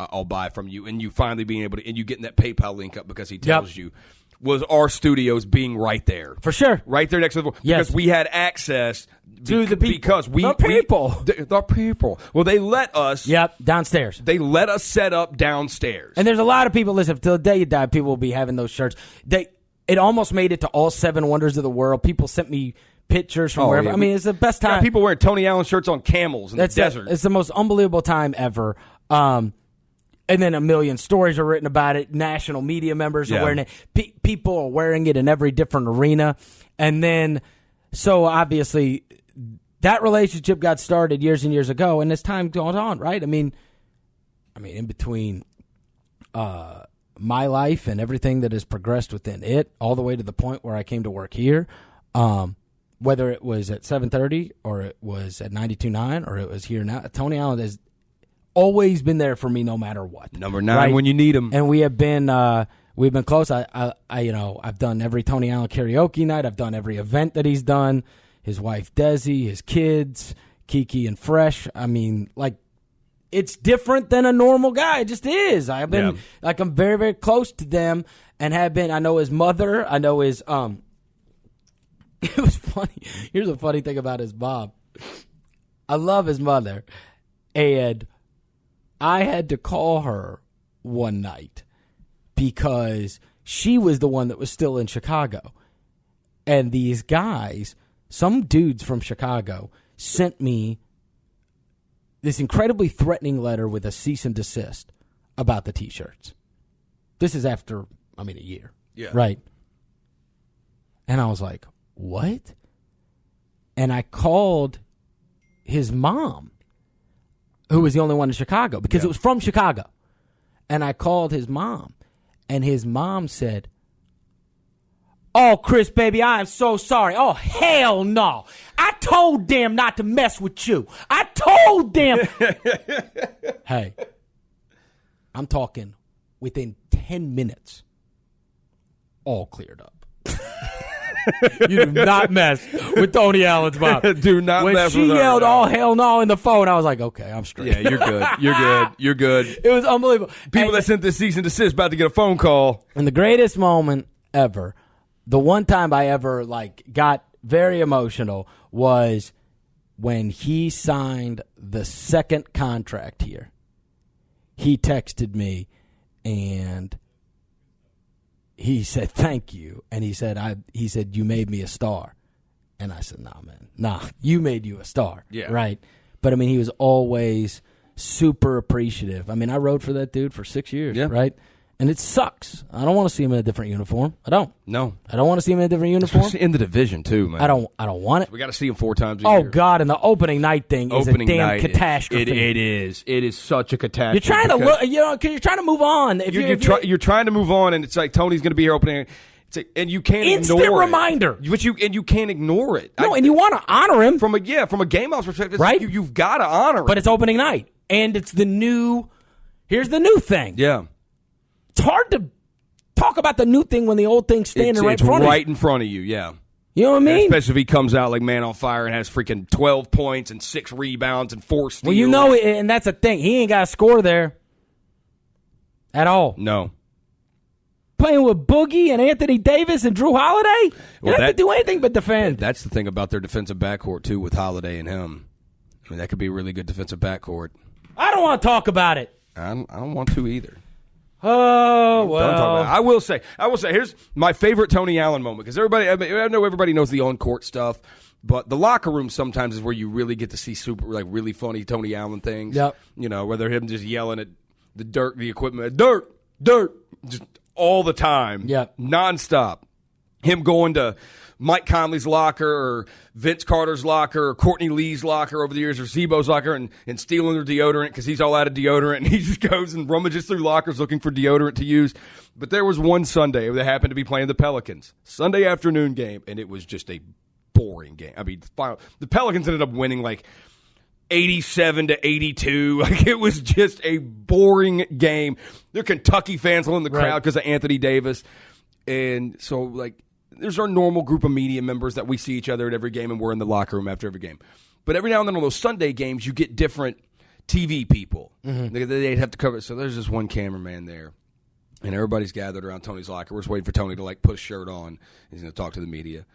I'll buy from you. And you finally being able to, and you getting that PayPal link up because he tells you, was our studios being right there. For sure. Right there next to the door. Yes. Because we had access to the people. Because the people. The people. Well, they let us. Yep, downstairs. They let us set up downstairs. And there's a lot of people, listen, till the day you die, people will be having those shirts. It almost made it to all 7 wonders of the world. People sent me pictures from wherever. Yeah. I mean, it's the best time. People wearing Tony Allen shirts on camels in the desert. It's the most unbelievable time ever. And then a million stories are written about it. National media members are wearing it. People are wearing it in every different arena. And then, so obviously, that relationship got started years and years ago, and as time goes on, right? I mean, in between my life and everything that has progressed within it, all the way to the point where I came to work here, whether it was at 730 or it was at 92.9 or it was here now, Tony Allen has always been there for me no matter what. Number 9 when you need him. And we have been we've been close. I've done every Tony Allen karaoke night. I've done every event that he's done. His wife Desi, his kids, Kiki and Fresh. I mean, like, it's different than a normal guy. It just is. I've been I'm very, very close to them and have been. I know his mother. I know his it was funny. Here's a funny thing about his mom. I love his mother. And I had to call her one night because she was the one that was still in Chicago. And these guys, some dudes from Chicago, sent me this incredibly threatening letter with a cease and desist about the T-shirts. This is after, a year. Yeah. Right? And I was like, what? And I called his mom, who was the only one in Chicago, because it was from Chicago. And I called his mom, and his mom said, "Oh, Chris, baby, I am so sorry. Oh, hell no. I told them not to mess with you. I told them." Hey, I'm talking within 10 minutes, all cleared up. You do not mess with Tony Allen's mom. Do not mess with her. When she yelled, "Oh, hell no," in the phone, I was like, okay, I'm straight. Yeah, you're good. You're good. You're good. It was unbelievable. People that sent this cease and desist about to get a phone call. And the greatest moment ever, the one time I ever got very emotional was when he signed the second contract here. He texted me and he said, "Thank you." And he said, "You made me a star." And I said, "Nah, man. Nah, you made you a star." Yeah. Right? But, I mean, he was always super appreciative. I mean, I rode for that dude for 6 years, right? And it sucks. I don't want to see him in a different uniform. I don't. No. I don't want to see him in a different uniform. Especially in the division, too, man. I don't want it. We got to see him 4 times a year. Oh, God, and the opening night thing is a damn catastrophe. It is. It is such a catastrophe. You're trying to look, because you're trying to move on. You're trying to move on, and it's like Tony's going to be here opening. It's like, and you can't instant ignore reminder. But you can't ignore it. No, and you want to honor him from a game house perspective, right? You've got to honor him. But it's opening night, and it's the new. Here's the new thing. Yeah, it's hard to talk about the new thing when the old thing's standing right in front of you. Right in front of you, yeah. You know what I mean? Especially if he comes out like man on fire and has freaking 12 points and 6 rebounds and 4 steals. Well, you know, and that's the thing. He ain't got to score there at all. No. Playing with Boogie and Anthony Davis and Drew Holiday? You don't have to do anything but defend. That's the thing about their defensive backcourt, too, with Holiday and him. I mean, that could be a really good defensive backcourt. I don't want to talk about it. I don't want to either. Oh, well. I will say, here's my favorite Tony Allen moment, because I know everybody knows the on-court stuff, but the locker room sometimes is where you really get to see really funny Tony Allen things. Yep. You know, whether him just yelling at the equipment, dirt, just all the time. Yep. Nonstop. Him going to Mike Conley's locker or Vince Carter's locker or Courtney Lee's locker over the years or Zebo's locker and stealing their deodorant because he's all out of deodorant and he just goes and rummages through lockers looking for deodorant to use. But there was one Sunday they happened to be playing the Pelicans. Sunday afternoon game, and it was just a boring game. I mean, the Pelicans ended up winning like 87-82. Like, it was just a boring game. There are Kentucky fans in the crowd because of Anthony Davis. And so, like, there's our normal group of media members that we see each other at every game, and we're in the locker room after every game. But every now and then on those Sunday games, you get different TV people. Mm-hmm. They'd have to cover it. So there's this one cameraman there, and everybody's gathered around Tony's locker. We're just waiting for Tony to, like, put a shirt on. He's going to talk to the media.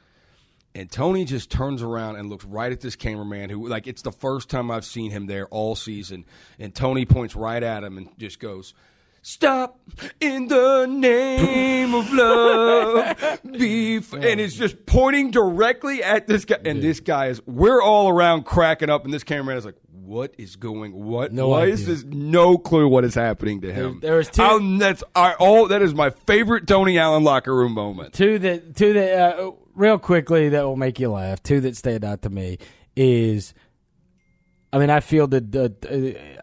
And Tony just turns around and looks right at this cameraman who, like, it's the first time I've seen him there all season. And Tony points right at him and just goes, "Stop in the name of love." And it's just pointing directly at this guy. And this guy we're all around cracking up. And this cameraman is like, what is going, why is this? No clue what is happening to him. There's two. That is my favorite Tony Allen locker room moment. Two that real quickly that will make you laugh. Two that stand out to me is, I mean, I fielded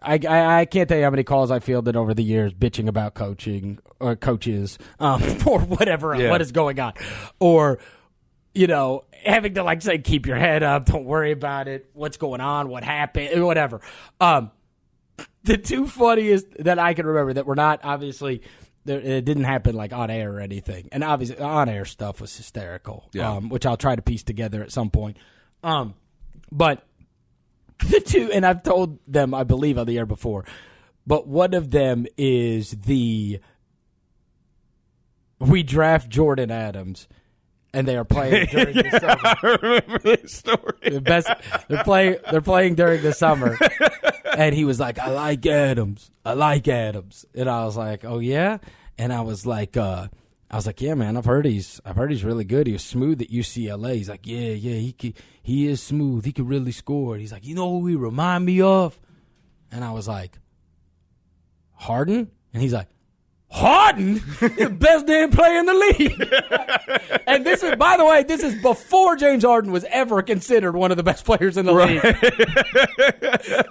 I can't tell you how many calls I fielded over the years bitching about coaching or coaches or whatever, what is going on. Or, you know, having to, like, say, keep your head up, don't worry about it, what's going on, what happened, whatever. The two funniest that I can remember that were not, obviously, it didn't happen, like, on air or anything. And obviously, on-air stuff was hysterical, which I'll try to piece together at some point. But the two, and I've told them, I believe, on the air before, but one of them is we draft Jordan Adams, and they are playing during the summer. I remember this story. They're playing during the summer, and he was like, I like Adams. And I was like, oh yeah? And I was like, yeah, man, I've heard he's really good. He was smooth at UCLA. He's like, yeah, he is smooth. He could really score. He's like, you know who he remind me of? And I was like, Harden? And he's like, Harden? The best damn player in the league. And this is, by the way, this is before James Harden was ever considered one of the best players in the league.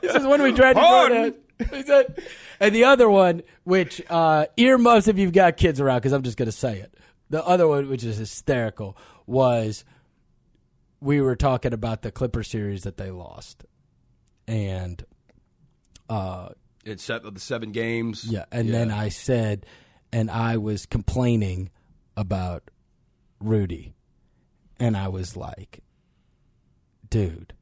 This is when we drafted Harden. He said, and the other one, which earmuffs if you've got kids around, because I'm just going to say it. The other one, which is hysterical, was we were talking about the Clipper series that they lost. And it's set of the 7 games. Yeah, and then I said, and I was complaining about Rudy. And I was like, dude,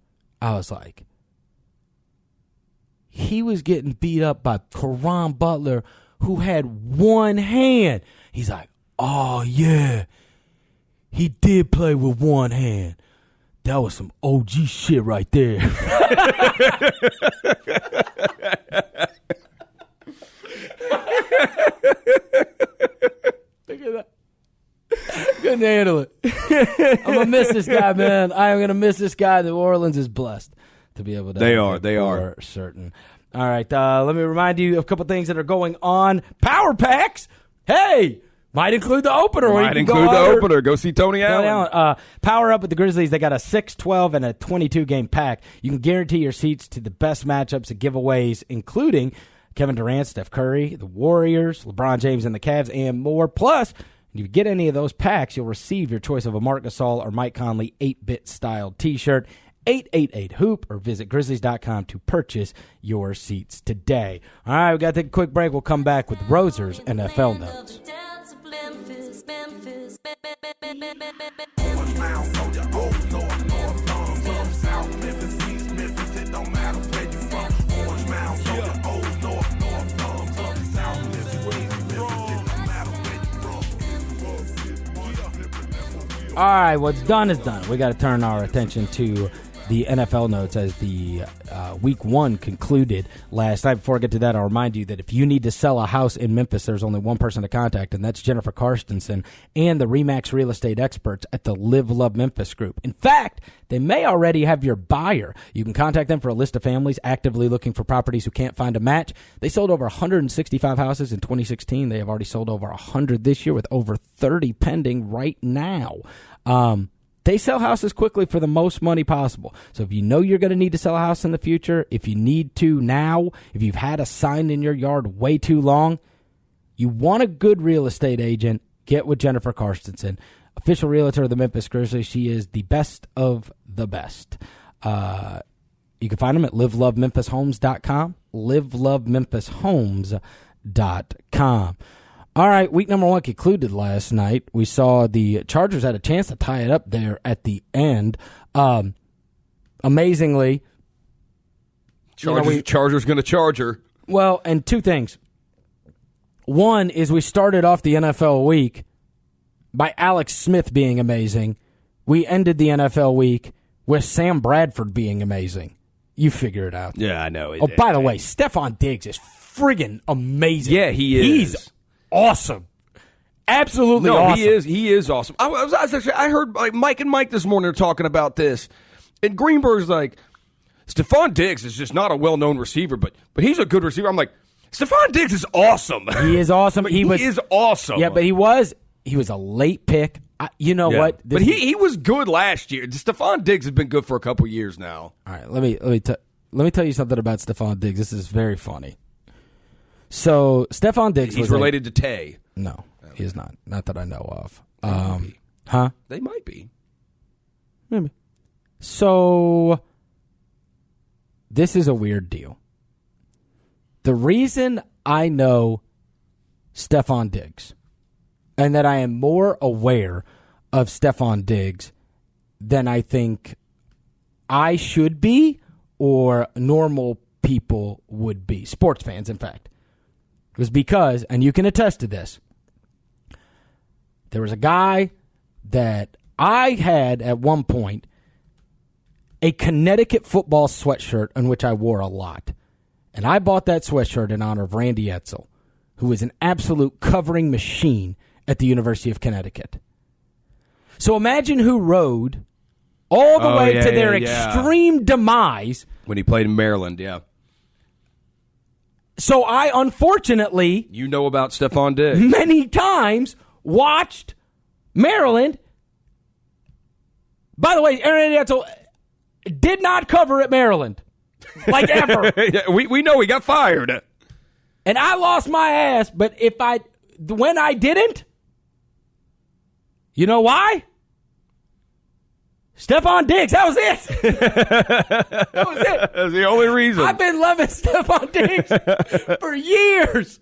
he was getting beat up by Caron Butler, who had one hand. He's like, oh, yeah, he did play with one hand. That was some OG shit right there. Look at that. Couldn't handle it. I'm going to miss this guy, man. I am going to miss this guy. New Orleans is blessed to be able to. They are. Certain. All right. Let me remind you of a couple things that are going on. Power packs. Hey. Might include the opener. Go see Tony Allen. Power up with the Grizzlies. They got a 6, 12, and a 22-game pack. You can guarantee your seats to the best matchups and giveaways, including Kevin Durant, Steph Curry, the Warriors, LeBron James and the Cavs, and more. Plus, if you get any of those packs, you'll receive your choice of a Marc Gasol or Mike Conley 8-bit styled T-shirt. 888-HOOP or visit Grizzlies.com to purchase your seats today. All right, we got to take a quick break. We'll come back with Roser's NFL notes. All right, what's done is done. We got to turn our attention to the NFL notes as the Week 1 concluded last night. Before I get to that, I'll remind you that if you need to sell a house in Memphis, there's only one person to contact, and that's Jennifer Karstensen and the RE/MAX real estate experts at the Live Love Memphis Group. In fact, they may already have your buyer. You can contact them for a list of families actively looking for properties who can't find a match. They sold over 165 houses in 2016. They have already sold over 100 this year with over 30 pending right now. They sell houses quickly for the most money possible. So if you know you're going to need to sell a house in the future, if you need to now, if you've had a sign in your yard way too long, you want a good real estate agent, get with Jennifer Karstensen, official realtor of the Memphis Grizzlies. She is the best of the best. You can find them at livelovememphishomes.com, livelovememphishomes.com. All right, week number 1 concluded last night. We saw the Chargers had a chance to tie it up there at the end. Amazingly, Chargers going to charge her. Well, and two things. One is we started off the NFL week by Alex Smith being amazing. We ended the NFL week with Sam Bradford being amazing. You figure it out. Yeah, I know. By the way, Stephon Diggs is friggin' amazing. Yeah, he is. He's awesome. Absolutely awesome. He is awesome. I heard like Mike and Mike this morning are talking about this. And Greenberg's like, Stephon Diggs is just not a well-known receiver, but he's a good receiver. I'm like, Stephon Diggs is awesome. He is awesome. He is awesome. Yeah, but he was a late pick. You know what? But he was good last year. Stephon Diggs has been good for a couple years now. All right, let me tell you something about Stephon Diggs. This is very funny. So Stephon Diggs he's related to Tay. No, he is not. Not that I know of. Huh? They might be. Maybe. So this is a weird deal. The reason I know Stephon Diggs and that I am more aware of Stephon Diggs than I think I should be or normal people would be, sports fans, in fact, was because, and you can attest to this, there was a guy that I had at one point a Connecticut football sweatshirt in which I wore a lot. And I bought that sweatshirt in honor of Randy Edsall, who is an absolute covering machine at the University of Connecticut. So imagine who rode all the way to their extreme demise. When he played in Maryland, yeah. So I, unfortunately... You know about Stephon Diggs. Many times watched Maryland. By the way, Randy Edsall did not cover at Maryland. Like ever. we know he got fired. And I lost my ass, but when I didn't, you know why? Stephon Diggs. That was it. That was it. That's the only reason. I've been loving Stephon Diggs for years.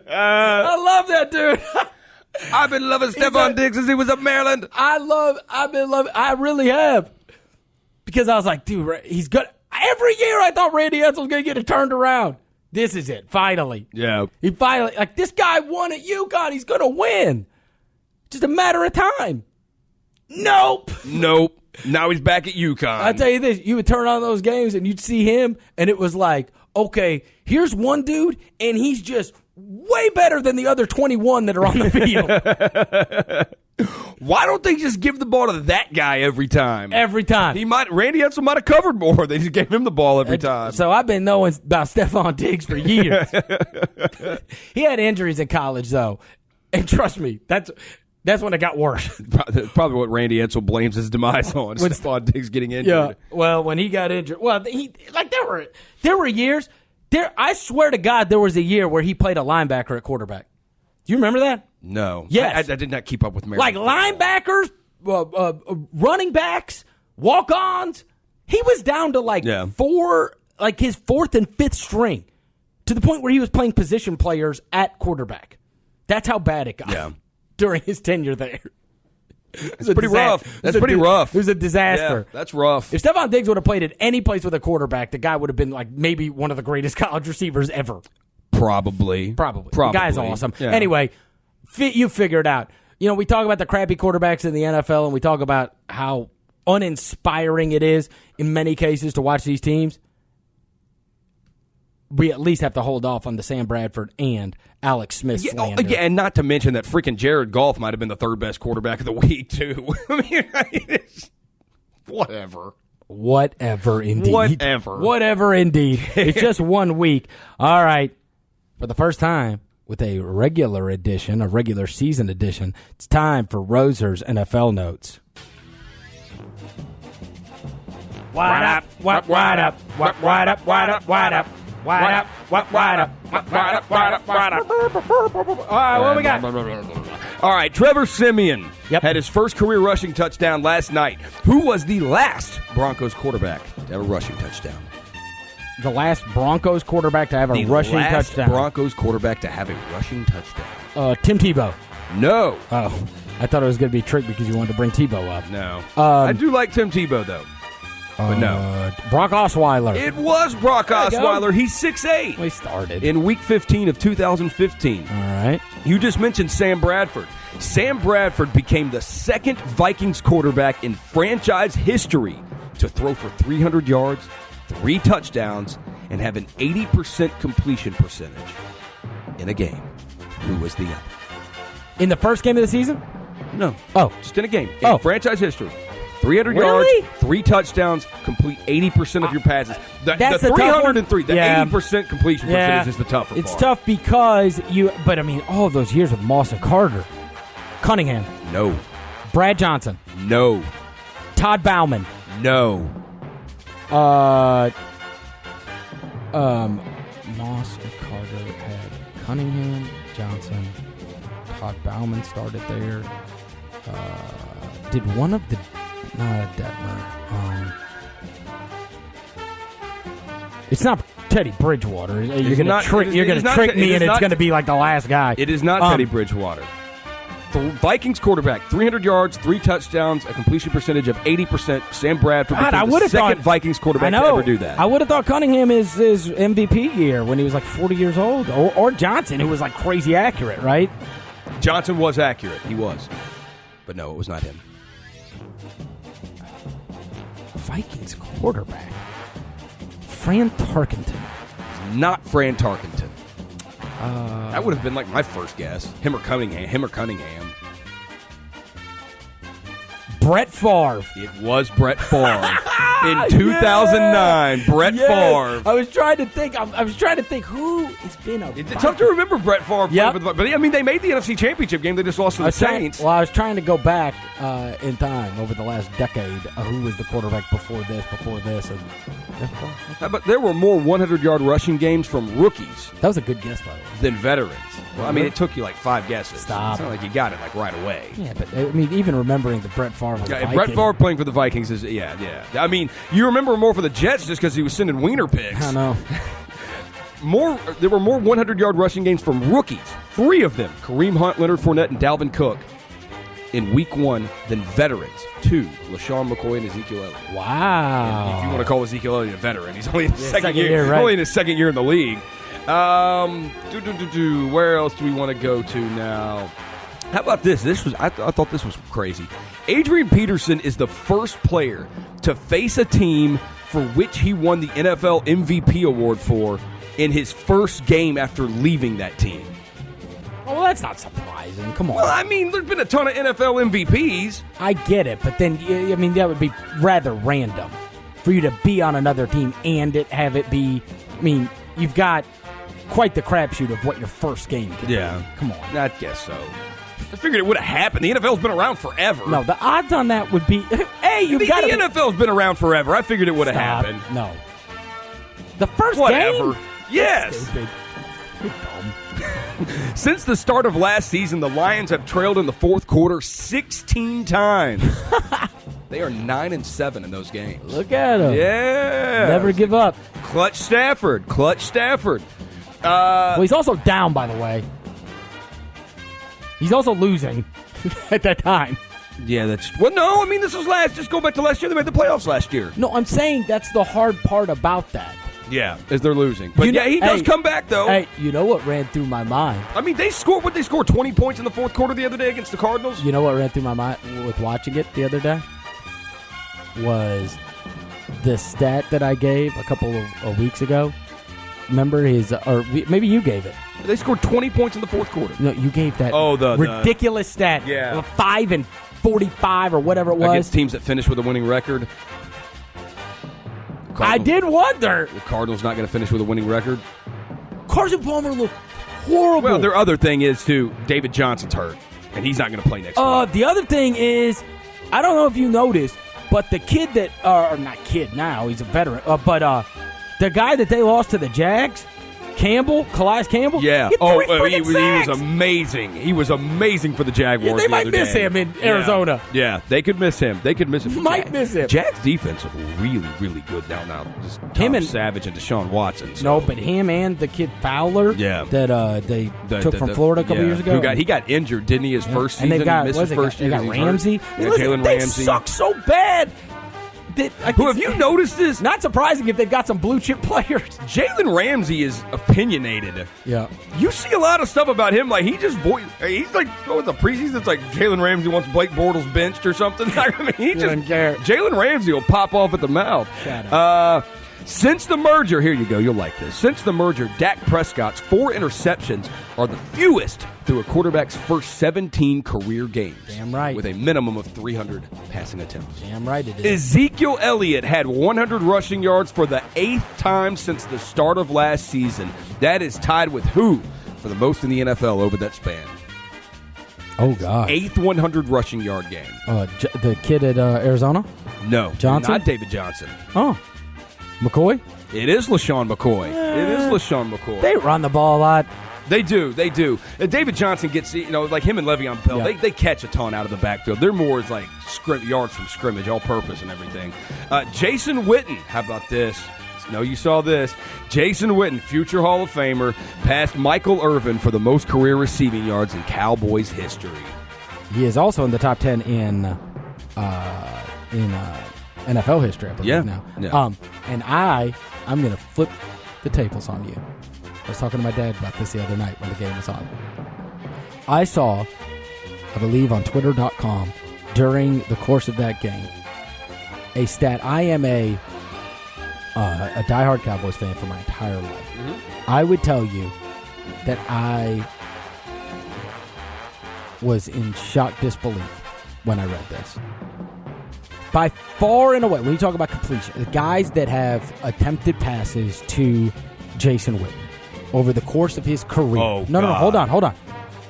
I love that dude. I've been loving Stephon Diggs since he was at Maryland. I really have. Because I was like, dude, he's good. Every year I thought Randy Edsall was going to get it turned around. This is it, finally. Yeah. He finally, this guy won at UConn. He's going to win. Just a matter of time. Nope. Now he's back at UConn. I tell you this, you would turn on those games and you'd see him, and it was like, okay, here's one dude, and he's just way better than the other 21 that are on the field. Why don't they just give the ball to that guy every time? Every time. Randy Edsel might have covered more. They just gave him the ball every time. So I've been knowing about Stephon Diggs for years. He had injuries in college, though. And trust me, that's when it got worse. Probably what Randy Edsel blames his demise on. Stephon Diggs getting injured. Yeah. Well, when he got injured, there were years. I swear to God, there was a year where he played a linebacker at quarterback. Do you remember that? No. Yes. I did not keep up with Maryland. Like linebackers, running backs, walk-ons. He was down to his fourth and fifth string, to the point where he was playing position players at quarterback. That's how bad it got during his tenure there. It's pretty rough. That's pretty rough. It was a disaster. Yeah, that's rough. If Stephon Diggs would have played at any place with a quarterback, the guy would have been like maybe one of the greatest college receivers ever. Probably. The guy's awesome. Yeah. Anyway, you figure it out. You know, we talk about the crappy quarterbacks in the NFL, and we talk about how uninspiring it is in many cases to watch these teams. We at least have to hold off on the Sam Bradford and Alex Smith slander. And not to mention that freaking Jared Goff might have been the third best quarterback of the week, too. I mean, whatever. Whatever, indeed. Whatever, indeed. It's just 1 week. All right. For the first time, with a regular season edition, it's time for Roser's NFL Notes. What up? What up? What up? What up? What up? What up? What up? What up? All right, what we got? All right, Trevor Siemian had his first career rushing touchdown last night. Who was the last Broncos quarterback to have a rushing touchdown? The last Broncos quarterback to have a rushing touchdown. Broncos quarterback to have a rushing touchdown. Tim Tebow. No. Oh, I thought it was going to be a trick because you wanted to bring Tebow up. No. I do like Tim Tebow, though. But no. Brock Osweiler. It was Brock Osweiler. He's 6'8". We started. In Week 15 of 2015. All right. You just mentioned Sam Bradford. Sam Bradford became the second Vikings quarterback in franchise history to throw for 300 yards, 3 touchdowns, and have an 80% completion percentage in a game. Who was the other? In the first game of the season? No. Oh. Just in a game. In franchise history. 300 yards, 3 touchdowns, complete 80% of your passes. That's the 303. 80% completion percentage is the tougher part. It's tough because but I mean, all of those years with Moss and Carter. Cunningham. No. Brad Johnson. No. Todd Bauman. No. Moss and Carter had Cunningham, Johnson, Todd Bauman started there. Did one of the Detmer. It's not Teddy Bridgewater. You're going to trick me, and it's going to be like the last guy. It is not Teddy Bridgewater. The Vikings quarterback, 300 yards, 3 touchdowns, a completion percentage of 80%. Sam Bradford became the second Vikings quarterback to ever do that. I would have thought Cunningham is his MVP year when he was like 40 years old. Or Johnson, who was like crazy accurate, right? Johnson was accurate. He was. But no, it was not him. Vikings quarterback. Fran Tarkenton. Not Fran Tarkenton. That would have been like my first guess. Him or Cunningham. Brett Favre. It was Brett Favre. In 2009, Brett Favre. I was trying to think. I was trying to think who has been a. It's tough to remember Brett Favre. Yep. But I mean, they made the NFC Championship game. They just lost to the Saints. I was trying to go back in time over the last decade. Who was the quarterback before this, and. But there were more 100-yard rushing games from rookies. That was a good guess, by the way. Than veterans. Well, I mean, it took you like 5 guesses. Stop. It's not like you got it like right away. Yeah, but I mean, even remembering the Brett Favre. Brett Favre playing for the Vikings is yeah. I mean, you remember more for the Jets just because he was sending wiener picks. I know. There were more 100-yard rushing games from rookies. 3 of them: Kareem Hunt, Leonard Fournette, and Dalvin Cook in Week 1 than veterans. 2: LaShawn McCoy and Ezekiel Elliott. Wow. And if you want to call Ezekiel Elliott a veteran, he's only in his second year. Right? Only in his second year in the league. Where else do we want to go to now? How about this? I thought this was crazy. Adrian Peterson is the first player to face a team for which he won the NFL MVP award for in his first game after leaving that team. Well, that's not surprising. Come on. Well, I mean, there's been a ton of NFL MVPs. I get it, but then, I mean, that would be rather random for you to be on another team and have it be, I mean, you've got quite the crapshoot of what your first game can be. Come on. I guess so. I figured it would have happened. The NFL's been around forever. No, the odds on that would be, hey, you've got the NFL's been around forever. I figured it would have happened. No. The first Whatever. game? Yes. That's stupid. You're dumb. Since the start of last season, the Lions have trailed in the fourth quarter 16 times. They are 9-7 in those games. Look at him. Yeah. Never give up. Clutch Stafford. Well, he's also down, by the way. He's also losing at that time. Yeah, no, I mean, this was just go back to last year. They made the playoffs last year. No, I'm saying that's the hard part about that. Yeah, as they're losing. But he does come back, though. Hey, you know what ran through my mind? I mean, they scored 20 points in the fourth quarter the other day against the Cardinals? You know what ran through my mind with watching it the other day? Was the stat that I gave a couple of weeks ago. Remember maybe you gave it. They scored 20 points in the fourth quarter. No, you gave that the ridiculous stat. Yeah. 5-45 or whatever it was. Against teams that finish with a winning record. I did wonder. The Cardinals not going to finish with a winning record. Carson Palmer looked horrible. Well, their other thing is, too, David Johnson's hurt, and he's not going to play next week. The other thing is, I don't know if you noticed, but the kid that, or not kid now, he's a veteran, but the guy that they lost to the Jags, Calais Campbell. Yeah. He was amazing. He was amazing for the Jaguars. Yeah, they might miss him in Arizona. Yeah, they could miss him. Might miss him. Jags defense is really, really good now. Just Tom Savage and Deshaun Watson. So. No, but him and the kid Fowler. Yeah. That they took from Florida a couple years ago. He got injured, didn't he? His first season. And they got he missed his first year. They got Ramsey. Jalen They Ramsey. suck so bad. Have you noticed this? Not surprising if they've got some blue chip players. Jalen Ramsey is opinionated. Yeah. You see a lot of stuff about him. Like, he's like, with the preseason, it's like Jalen Ramsey wants Blake Bortles benched or something. I mean, he just care. Jalen Ramsey will pop off at the mouth. Shut up. Since the merger, here you go, you'll like this. Since the merger, Dak Prescott's 4 interceptions are the fewest through a quarterback's first 17 career games. Damn right. With a minimum of 300 passing attempts. Damn right it is. Ezekiel Elliott had 100 rushing yards for the 8th time since the start of last season. That is tied with who for the most in the NFL over that span? Oh, God. 8th 100 rushing yard game. The kid at Arizona? No. Johnson? Not David Johnson. Oh. McCoy? It is LaShawn McCoy. They run the ball a lot. They do. David Johnson gets, like him and Le'Veon Bell, they catch a ton out of the backfield. They're more as like yards from scrimmage, all purpose and everything. Jason Witten, how about this? No, you saw this. Jason Witten, future Hall of Famer, passed Michael Irvin for the most career receiving yards in Cowboys history. He is also in the top 10 in NFL history, I believe now. Yeah. And I'm going to flip the tables on you. I was talking to my dad about this the other night when the game was on. I saw, I believe on Twitter.com, during the course of that game, a stat. I am a diehard Cowboys fan for my entire life. Mm-hmm. I would tell you that I was in shocked disbelief when I read this. By far and away, when you talk about completion, the guys that have attempted passes to Jason Witten over the course of his career. Oh, no, hold on.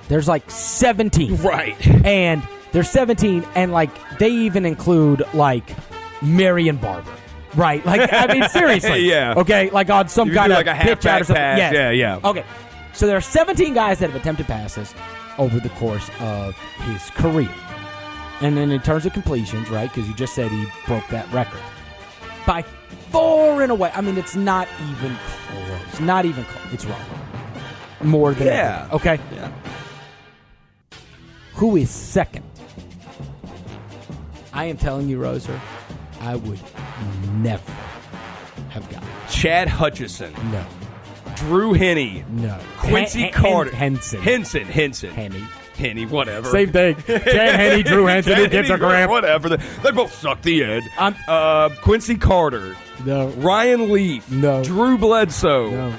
There's like 17. Right. And there's 17, and like they even include like Marion Barber. Right. Like, I mean, seriously. Yeah. Okay, like on some kind of like a pitch out or something. pass. Yes. Yeah. Okay. So there are 17 guys that have attempted passes over the course of his career. And then in terms of completions, right, because you just said he broke that record. By far and away, I mean, it's not even close. Not even close. It's wrong. More than that. Okay? Yeah. Who is second? I am telling you, Roser, I would never have gotten it. Chad Hutchison. No. Drew Henne. No. Quincy Carter. Henson. Henson. Henny. Henne, whatever. Same thing. Chad Henne, Drew Henson, who gets a grab. Whatever. They both suck the end. Quincy Carter. No. Ryan Leaf. No. Drew Bledsoe. No.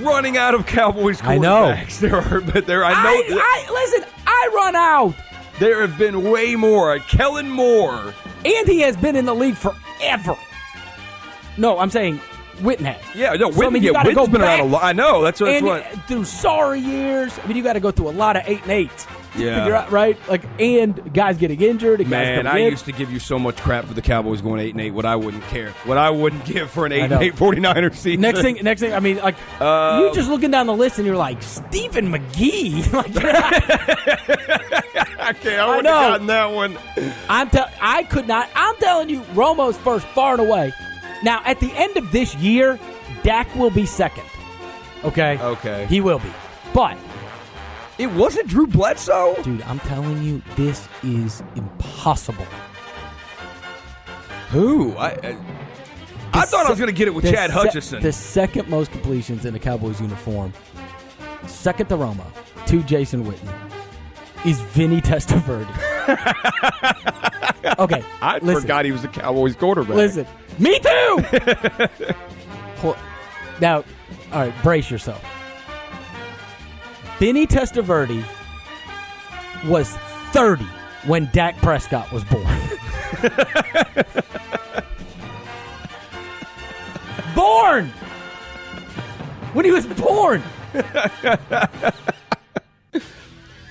Running out of Cowboys quarterbacks. I know. Listen, I run out. there have been way more. Kellen Moore. And he has been in the league forever. No, I'm saying Witten has. Yeah, no, So, I mean, you gotta Witten's go been back. around a lot. I know. That's what. Through sorry years. I mean, you got to go through a lot of 8 and 8s. Yeah. Figure out, right? Like, and guys getting injured. And Man, guys I in. used to give you so much crap for the Cowboys going 8-8. What I wouldn't care. What I wouldn't give for an 8-8 49ers season. Next thing. I mean, like, you're just looking down the list and you're like, Stephen McGee. Like, I wouldn't have gotten that one. I could not. I'm telling you, Romo's first, far and away. Now, at the end of this year, Dak will be second. Okay? Okay. He will be. But It wasn't Drew Bledsoe? dude, I'm telling you, this is impossible. Who? I thought I was going to get it with Chad Hutchison. The second most completions in a Cowboys uniform, second to Romo, to Jason Witten, is Vinny Testaverde. Okay, I forgot he was the Cowboys quarterback. Listen, me too! Now, all right, brace yourself. Vinny Testaverde was 30 when Dak Prescott was born. Born! When he was born!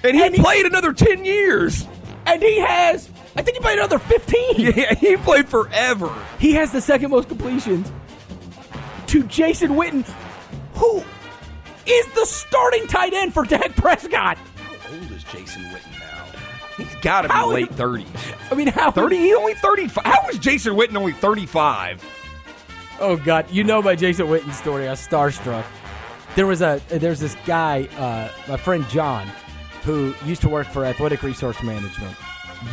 And he played another 10 years. And he has, I think he played another 15. Yeah, he played forever. He has the second most completions to Jason Witten, who is the starting tight end for Dak Prescott. How old is Jason Witten now? He's got to be late 30s. I mean, how 30? He's only 35. How is Jason Witten only 35? Oh God, you know my Jason Witten story. I was starstruck. There's this guy, my friend John, who used to work for Athletic Resource Management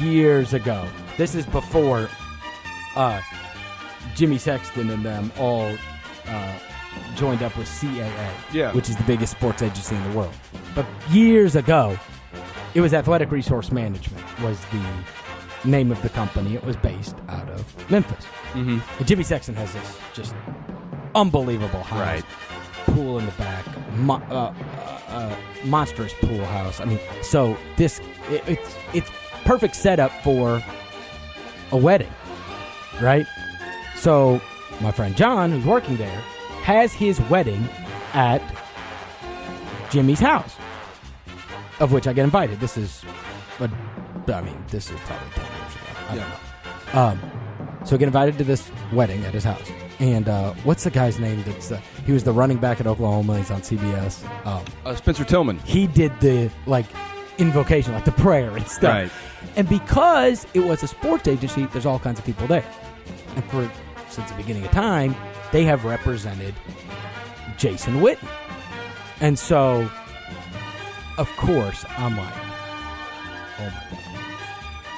years ago. This is before Jimmy Sexton and them all joined up with CAA, which is the biggest sports agency in the world. But years ago, it was Athletic Resource Management was the name of the company. It was based out of Memphis. Mm-hmm. And Jimmy Sexton has this just unbelievable house. Right. Pool in the back, monstrous pool house. I mean, so it's perfect setup for a wedding, right? So my friend John, who's working there, has his wedding at Jimmy's house, of which I get invited. This is probably 10 years ago. I don't know. So I get invited to this wedding at his house. And what's the guy's name? He was the running back at Oklahoma. He's on CBS. Spencer Tillman. He did the invocation, the prayer and stuff. Right. And because it was a sports agency, there's all kinds of people there. And since the beginning of time, they have represented Jason Witten. And so, of course, I'm like, oh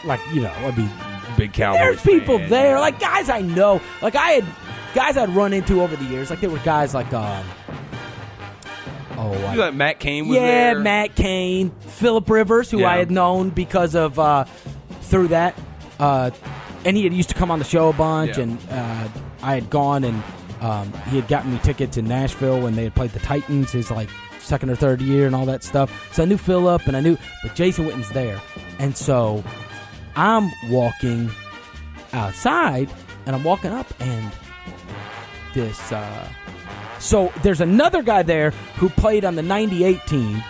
my God. Big Cowboys There's people fan. there, guys I know. I had guys I'd run into over the years. There were guys like, Matt Cain was there. Yeah, Matt Cain. Phillip Rivers, who I had known because of, through that. And he had used to come on the show a bunch, and I had gone and he had gotten me tickets in Nashville when they had played the Titans his second or third year and all that stuff. So I knew Phillip, but Jason Witten's there. And so I'm walking outside, and I'm walking up, and this. So there's another guy there who played on the '98 team,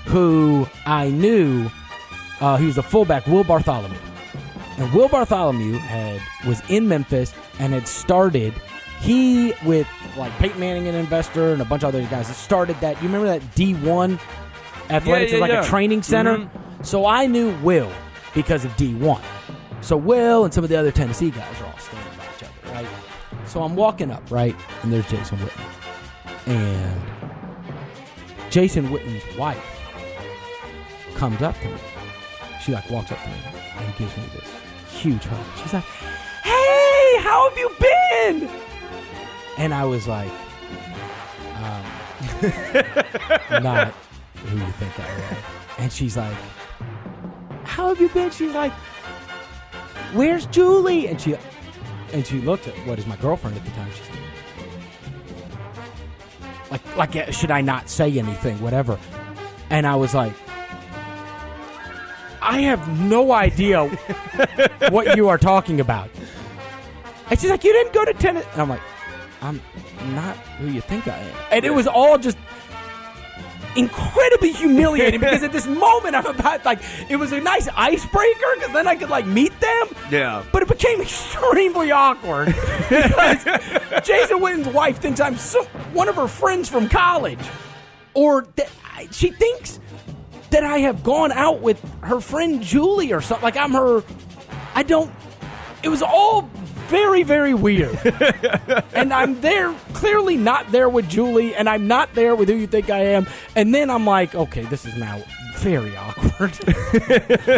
who I knew. He was a fullback, Will Bartholomew, and Will Bartholomew was in Memphis and had started. He with Peyton Manning, an investor, and a bunch of other guys. That started that. You remember that D1 athletics was a training center. Mm-hmm. So I knew Will because of D1. So Will and some of the other Tennessee guys are all standing by each other, right? So I'm walking up, right, and there's Jason Witten. And Jason Witten's wife comes up to me. She walks up to me and gives me this huge hug. She's like, "Hey, how have you been?" And I was like, who you think I am. And she's like, how have you been? She's like, where's Julie? And she looked at what is my girlfriend at the time. She's like, should I not say anything, whatever? And I was like, I have no idea what you are talking about. And she's like, you didn't go to tennis. And I'm like, I'm not who you think I am. And it was all just incredibly humiliating because at this moment I'm about, like, it was a nice icebreaker because then I could, like, meet them. Yeah. But it became extremely awkward because Jason Witten's wife thinks I'm one of her friends from college. Or that she thinks that I have gone out with her friend Julie or something. Like, I'm her. It was all very, very weird. And I'm there, clearly not there with Julie, and I'm not there with who you think I am. And then I'm like, okay, this is now very awkward.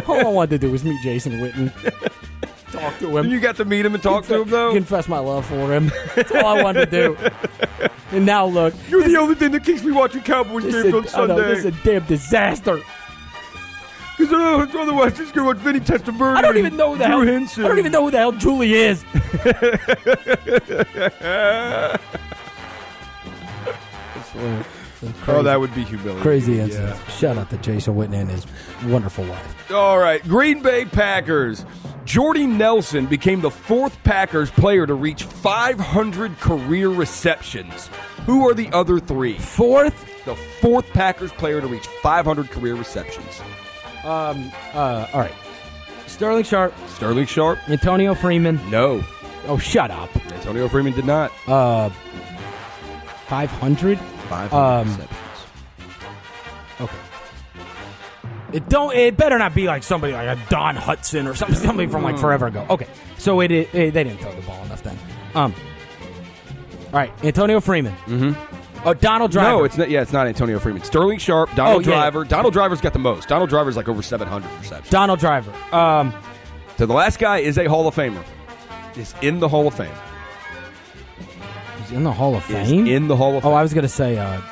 All I wanted to do was meet Jason Witten. Talk to him. You got to meet him and talk to him, though? Confess my love for him. That's all I wanted to do. And now look. You're the only thing that keeps me watching Cowboys games on Sunday. I know, this is a damn disaster. Because otherwise, just go watch Vinny Testaverde. I don't even know who the hell. I don't even know who the hell Julie is. Oh, that would be humiliating. Crazy incident. Yeah. Shout out to Jason Witten and his wonderful wife. All right, Green Bay Packers. Jordy Nelson became the fourth Packers player to reach 500 career receptions. Who are the other three? Fourth? The fourth Packers player to reach 500 career receptions. All right. Sterling Sharp. Sterling Sharp. Antonio Freeman. No. Oh, shut up. Antonio Freeman did not. 500? 500 receptions. Okay. It better not be like somebody like a Don Hudson or something from like forever ago. Okay. So they didn't throw the ball enough then. All right. Antonio Freeman. Mm-hmm. Oh, Donald Driver. No, it's not. Yeah, it's not Antonio Freeman. Sterling Sharp, Donald Driver. Yeah. Donald Driver's got the most. Donald Driver's like over 700 receptions. Donald Driver. So the last guy is a Hall of Famer. Is in the Hall of Fame. He's in the Hall of Fame? In the Hall of Fame. Oh, I was going to say, God,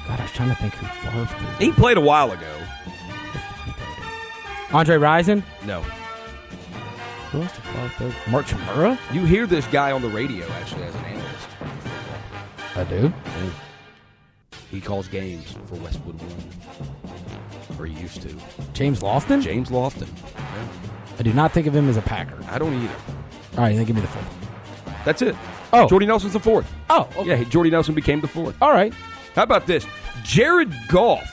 I was trying to think who Favre threw. He played a while ago. Andre Rison? No. Who else did Favre throw? Mark Chmura? You hear this guy on the radio, actually, as an analyst. I do? He calls games for Westwood One. Or he used to. James Lofton? James Lofton. Yeah. I do not think of him as a Packer. I don't either. All right, then give me the fourth. That's it. Oh. Jordy Nelson's the fourth. Oh, okay. Yeah, Jordy Nelson became the fourth. All right. How about this? Jared Goff.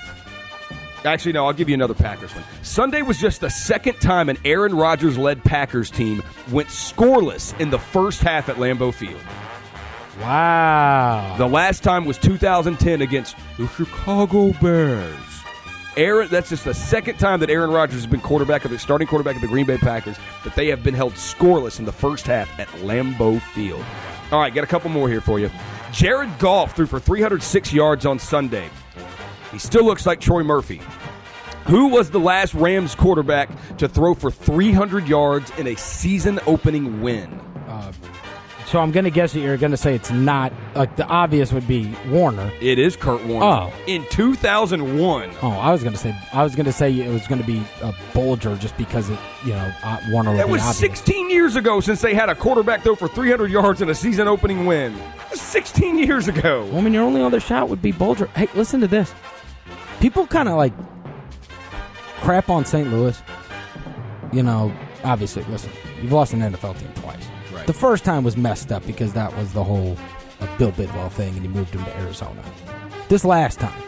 Actually, no, I'll give you another Packers one. Sunday was just the second time an Aaron Rodgers-led Packers team went scoreless in the first half at Lambeau Field. Wow. The last time was 2010 against the Chicago Bears. That's just the second time that Aaron Rodgers has been starting quarterback of the Green Bay Packers, that they have been held scoreless in the first half at Lambeau Field. All right, got a couple more here for you. Jared Goff threw for 306 yards on Sunday. He still looks like Troy Murphy. Who was the last Rams quarterback to throw for 300 yards in a season-opening win? So I'm going to guess that you're going to say it's not, like the obvious would be Warner. It is Kurt Warner. Oh. In 2001. Oh, I was going to say it was going to be a Bolger just because Warner would be obvious. That was 16 years ago since they had a quarterback throw for 300 yards in a season-opening win. 16 years ago. Well, I mean, your only other shot would be Bolger. Hey, listen to this. People kind of like crap on St. Louis. Obviously, listen, you've lost an NFL team twice. Right. The first time was messed up because that was the whole Bill Bidwell thing, and he moved him to Arizona. This last time,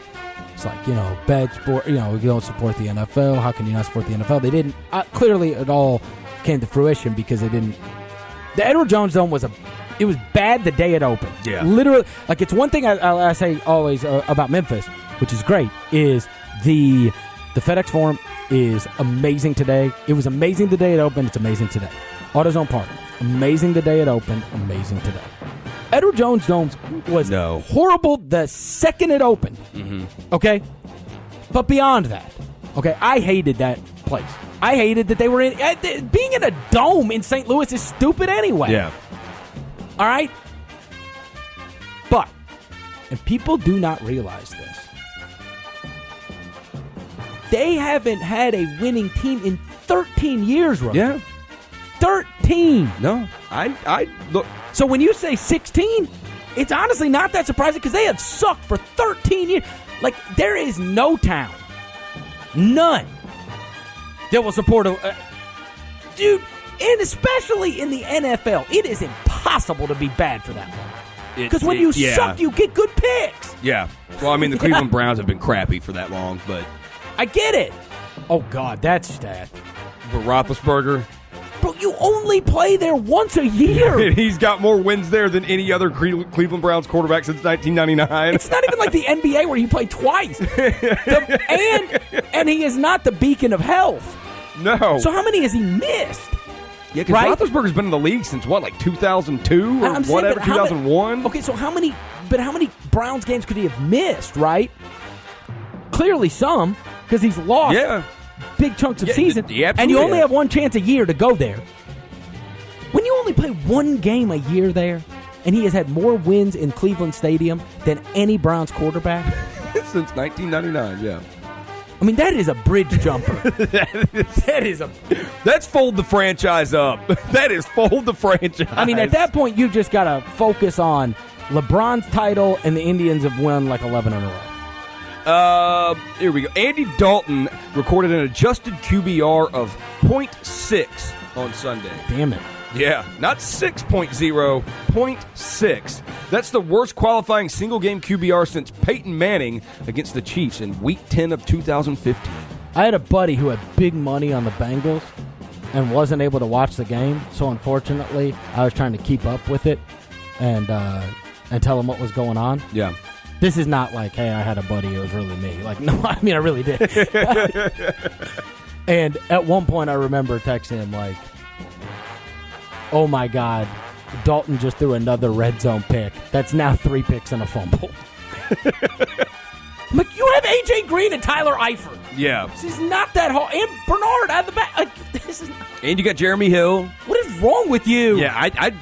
it's like, bad sport, you don't support the NFL. How can you not support the NFL? They didn't. Clearly, it all came to fruition because they didn't. The Edward Jones Dome it was bad the day it opened. Yeah. Literally, like, it's one thing I say always about Memphis, which is great, is the FedEx Forum is amazing today. It was amazing the day it opened. It's amazing today. AutoZone Park, amazing the day it opened. Amazing today. Edward Jones Dome was horrible the second it opened. Mm-hmm. Okay? But beyond that, okay, I hated that place. I hated that they were in. Being in a dome in St. Louis is stupid anyway. Yeah. All right? But, and people do not realize this, They haven't had a winning team in 13 years, Rosie. Yeah. 13. No, I look. So when you say 16, it's honestly not that surprising because they have sucked for 13 years. Like, there is no town, none, that will support a dude, and especially in the NFL, it is impossible to be bad for that long. Because when you suck, you get good picks. Yeah. Well, I mean, the Cleveland Browns have been crappy for that long, but I get it. Oh, God, that stat. But Roethlisberger, Bro, you only play there once a year. he's got more wins there than any other Cleveland Browns quarterback since 1999. It's not even like the NBA where he played twice. And he is not the beacon of health. No. So how many has he missed? Yeah, because Roethlisberger's been in the league since, 2002 or whatever, 2001? Okay, so how many Browns games could he have missed, right? Clearly some, because he's lost big chunks of season. And you only have one chance a year to go there. When you only play one game a year there, and he has had more wins in Cleveland Stadium than any Browns quarterback. Since 1999, yeah. I mean, that is a bridge jumper. That's fold the franchise up. That is fold the franchise. I mean, at that point, you just got to focus on LeBron's title, and the Indians have won like 11 in a row. Here we go. Andy Dalton recorded an adjusted QBR of 0.6 on Sunday. Damn it. Yeah, not 6.0, 0.6. That's the worst qualifying single-game QBR since Peyton Manning against the Chiefs in Week 10 of 2015. I had a buddy who had big money on the Bengals and wasn't able to watch the game, so unfortunately, I was trying to keep up with it and tell him what was going on. Yeah. This is not like, hey, I had a buddy, it was really me. Like, no, I mean, I really did. And at one point, I remember texting him, like, oh, my God, Dalton just threw another red zone pick. That's now 3 picks and a fumble. I'm like, you have A.J. Green and Tyler Eifert. Yeah. This is not that hard. And Bernard out of the back. Like, this is. And you got Jeremy Hill. What is wrong with you? Yeah, I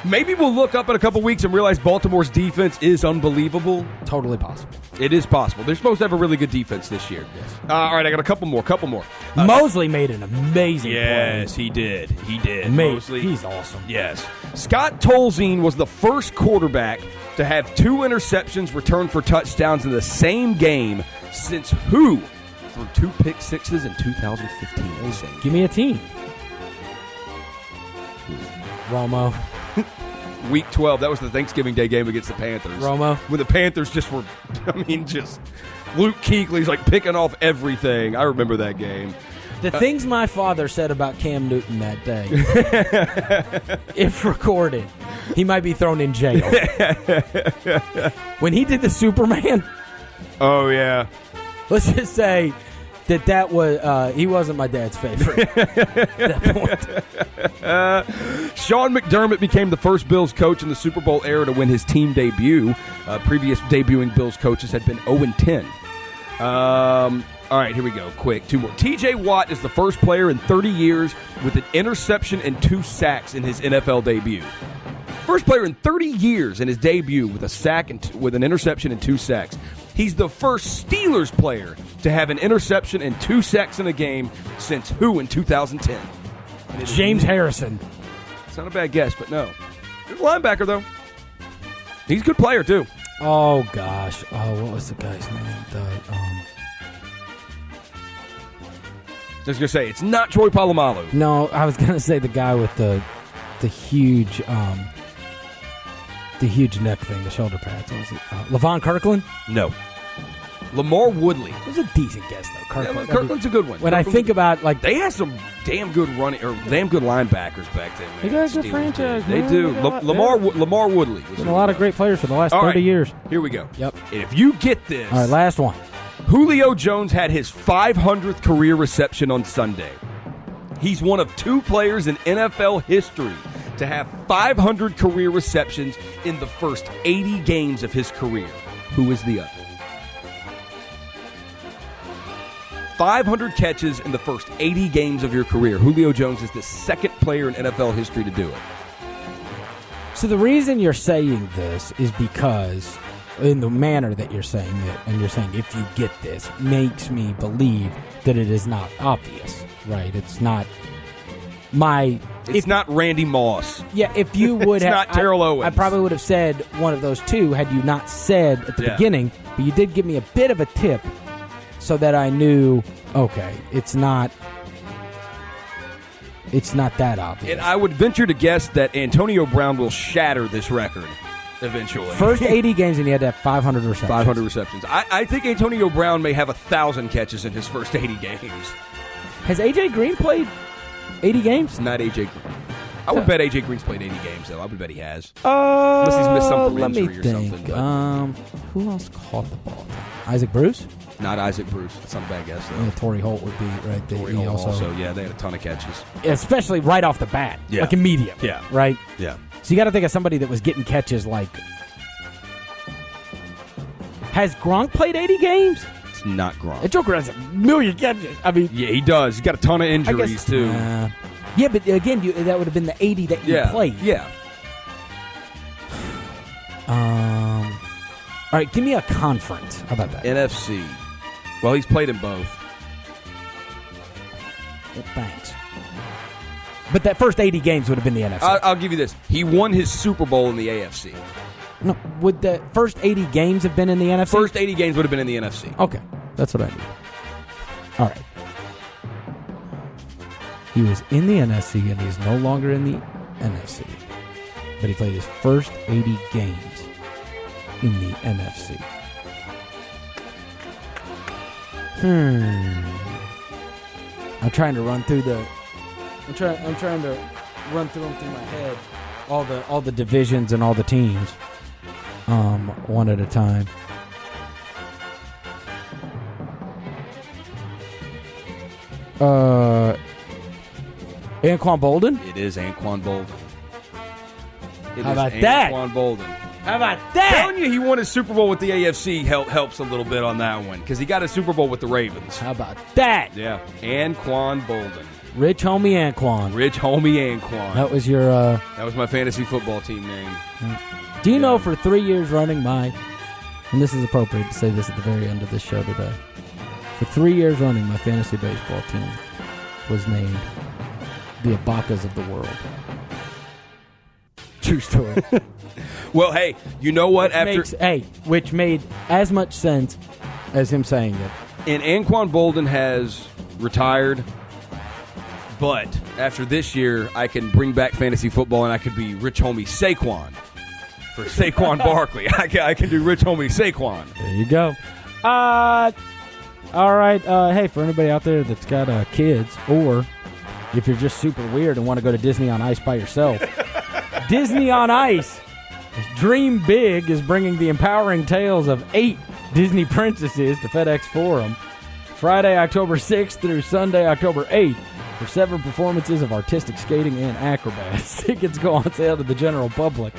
maybe we'll look up in a couple weeks and realize Baltimore's defense is unbelievable. Totally possible. It is possible. They're supposed to have a really good defense this year. Yes. All right, I got a couple more. Mosley made an amazing play. Yes, he did. Mosley. He's awesome. Yes. Scott Tolzien was the first quarterback to have 2 interceptions returned for touchdowns in the same game since who threw 2 pick sixes in 2015. Give me a team. Romo. Week 12, that was the Thanksgiving Day game against the Panthers. Romo. When the Panthers just were, just Luke Kuechly's like picking off everything. I remember that game. The things my father said about Cam Newton that day, if recorded, he might be thrown in jail. When he did the Superman. Oh, yeah. Let's just say that was he wasn't my dad's favorite at that point. Sean McDermott became the first Bills coach in the Super Bowl era to win his team debut. Previous debuting Bills coaches had been 0-10. All right, here we go. Quick, 2 more. T.J. Watt is the first player in 30 years with an interception and 2 sacks in his NFL debut. First player in 30 years in his debut with a sack and with an interception and 2 sacks. He's the first Steelers player to have an interception and 2 sacks in a game since who in 2010? James Harrison. It's not a bad guess, but no. Good linebacker, though. He's a good player, too. Oh, gosh. Oh, what was the guy's name? I was going to say, it's not Troy Polamalu. No, I was going to say the guy with the huge neck thing, the shoulder pads. What was it? Levon Kirkland? No. Lamar Woodley. It was a decent guess, though. Kirkland. Yeah, Kirkland's a good one. When I think about, like... They had some damn good running, or damn good linebackers back then, man. They got a good franchise, They man. do. Lamar Woodley. There's been a lot of great players for the last 30 years. Here we go. Yep. And if you get this... All right, last one. Julio Jones had his 500th career reception on Sunday. He's one of 2 players in NFL history to have 500 career receptions in the first 80 games of his career. Who is the other? 500 catches in the first 80 games of your career. Julio Jones is the second player in NFL history to do it. So the reason you're saying this is because in the manner that you're saying it, and you're saying if you get this, makes me believe that it is not obvious, right? It's not It's not Randy Moss. Yeah, if you would have... not Terrell Owens. I probably would have said one of those two had you not said at the beginning, but you did give me a bit of a tip so that I knew, okay, it's not that obvious. And I would venture to guess that Antonio Brown will shatter this record eventually. First 80 games, and he had to have 500 receptions. 500 receptions. I think Antonio Brown may have 1,000 catches in his first 80 games. Has A.J. Green played 80 games? Not A.J. Green. I would bet A.J. Green's played 80 games, though. I would bet he has. Unless he's missed some for injury or something. Who else caught the ball? Isaac Bruce? Not Isaac Bruce. That's not a bad guess, though. Yeah, Torrey Holt would be right there. Torrey Holt also, yeah, they had a ton of catches. Especially right off the bat. Yeah. Like immediately. Yeah. Right? Yeah. So you got to think of somebody that was getting catches like... Has Gronk played 80 games? It's not Gronk. The Joker has a million catches. I mean... Yeah, he does. He's got a ton of injuries, too. Yeah, but again, that would have been the 80 that you played. Yeah. All right, give me a conference. How about that? NFC. Well, he's played in both. Well, thanks. But that first 80 games would have been the NFC. I'll give you this. He won his Super Bowl in the AFC. No, would the first 80 games have been in the NFC? First 80 games would have been in the NFC. Okay, that's what I need. All right. He was in the NFC, and he's no longer in the NFC. But he played his first 80 games in the NFC. I'm trying to run through the... I'm trying to run through them through my head. All the divisions and all the teams. One at a time. Anquan Bolden? It is Anquan Bolden. How about that? Anquan Bolden. How about that? Telling you, he won his Super Bowl with the AFC helps a little bit on that one because he got a Super Bowl with the Ravens. How about that? Yeah, Anquan Bolden. Rich homie Anquan. Rich homie Anquan. That was your... That was my fantasy football team name. Do you know for 3 years running and this is appropriate to say this at the very end of this show today, for 3 years running my fantasy baseball team was named the Ibacas of the world. True story. Well, hey, you know what? Which made as much sense as him saying it. And Anquan Bolden has retired, but after this year, I can bring back fantasy football, and I could be Rich Homie Saquon for Saquon Barkley. I can do Rich Homie Saquon. There you go. All right. Hey, for anybody out there that's got kids, or if you're just super weird and want to go to Disney on Ice by yourself, Disney on Ice. Dream Big is bringing the empowering tales of 8 Disney princesses to FedEx Forum Friday, October 6th through Sunday, October 8th for 7 performances of artistic skating and acrobats. Tickets go on sale to the general public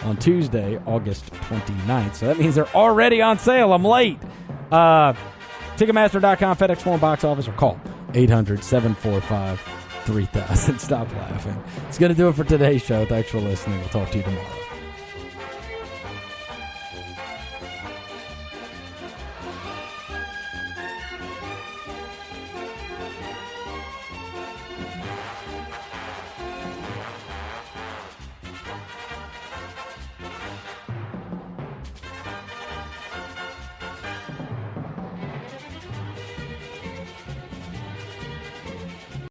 on Tuesday, August 29th. So that means they're already on sale. I'm late. Ticketmaster.com, FedEx Forum box office, or call 800-745-3000. Stop laughing. It's going to do it for today's show. Thanks for listening. We'll talk to you tomorrow.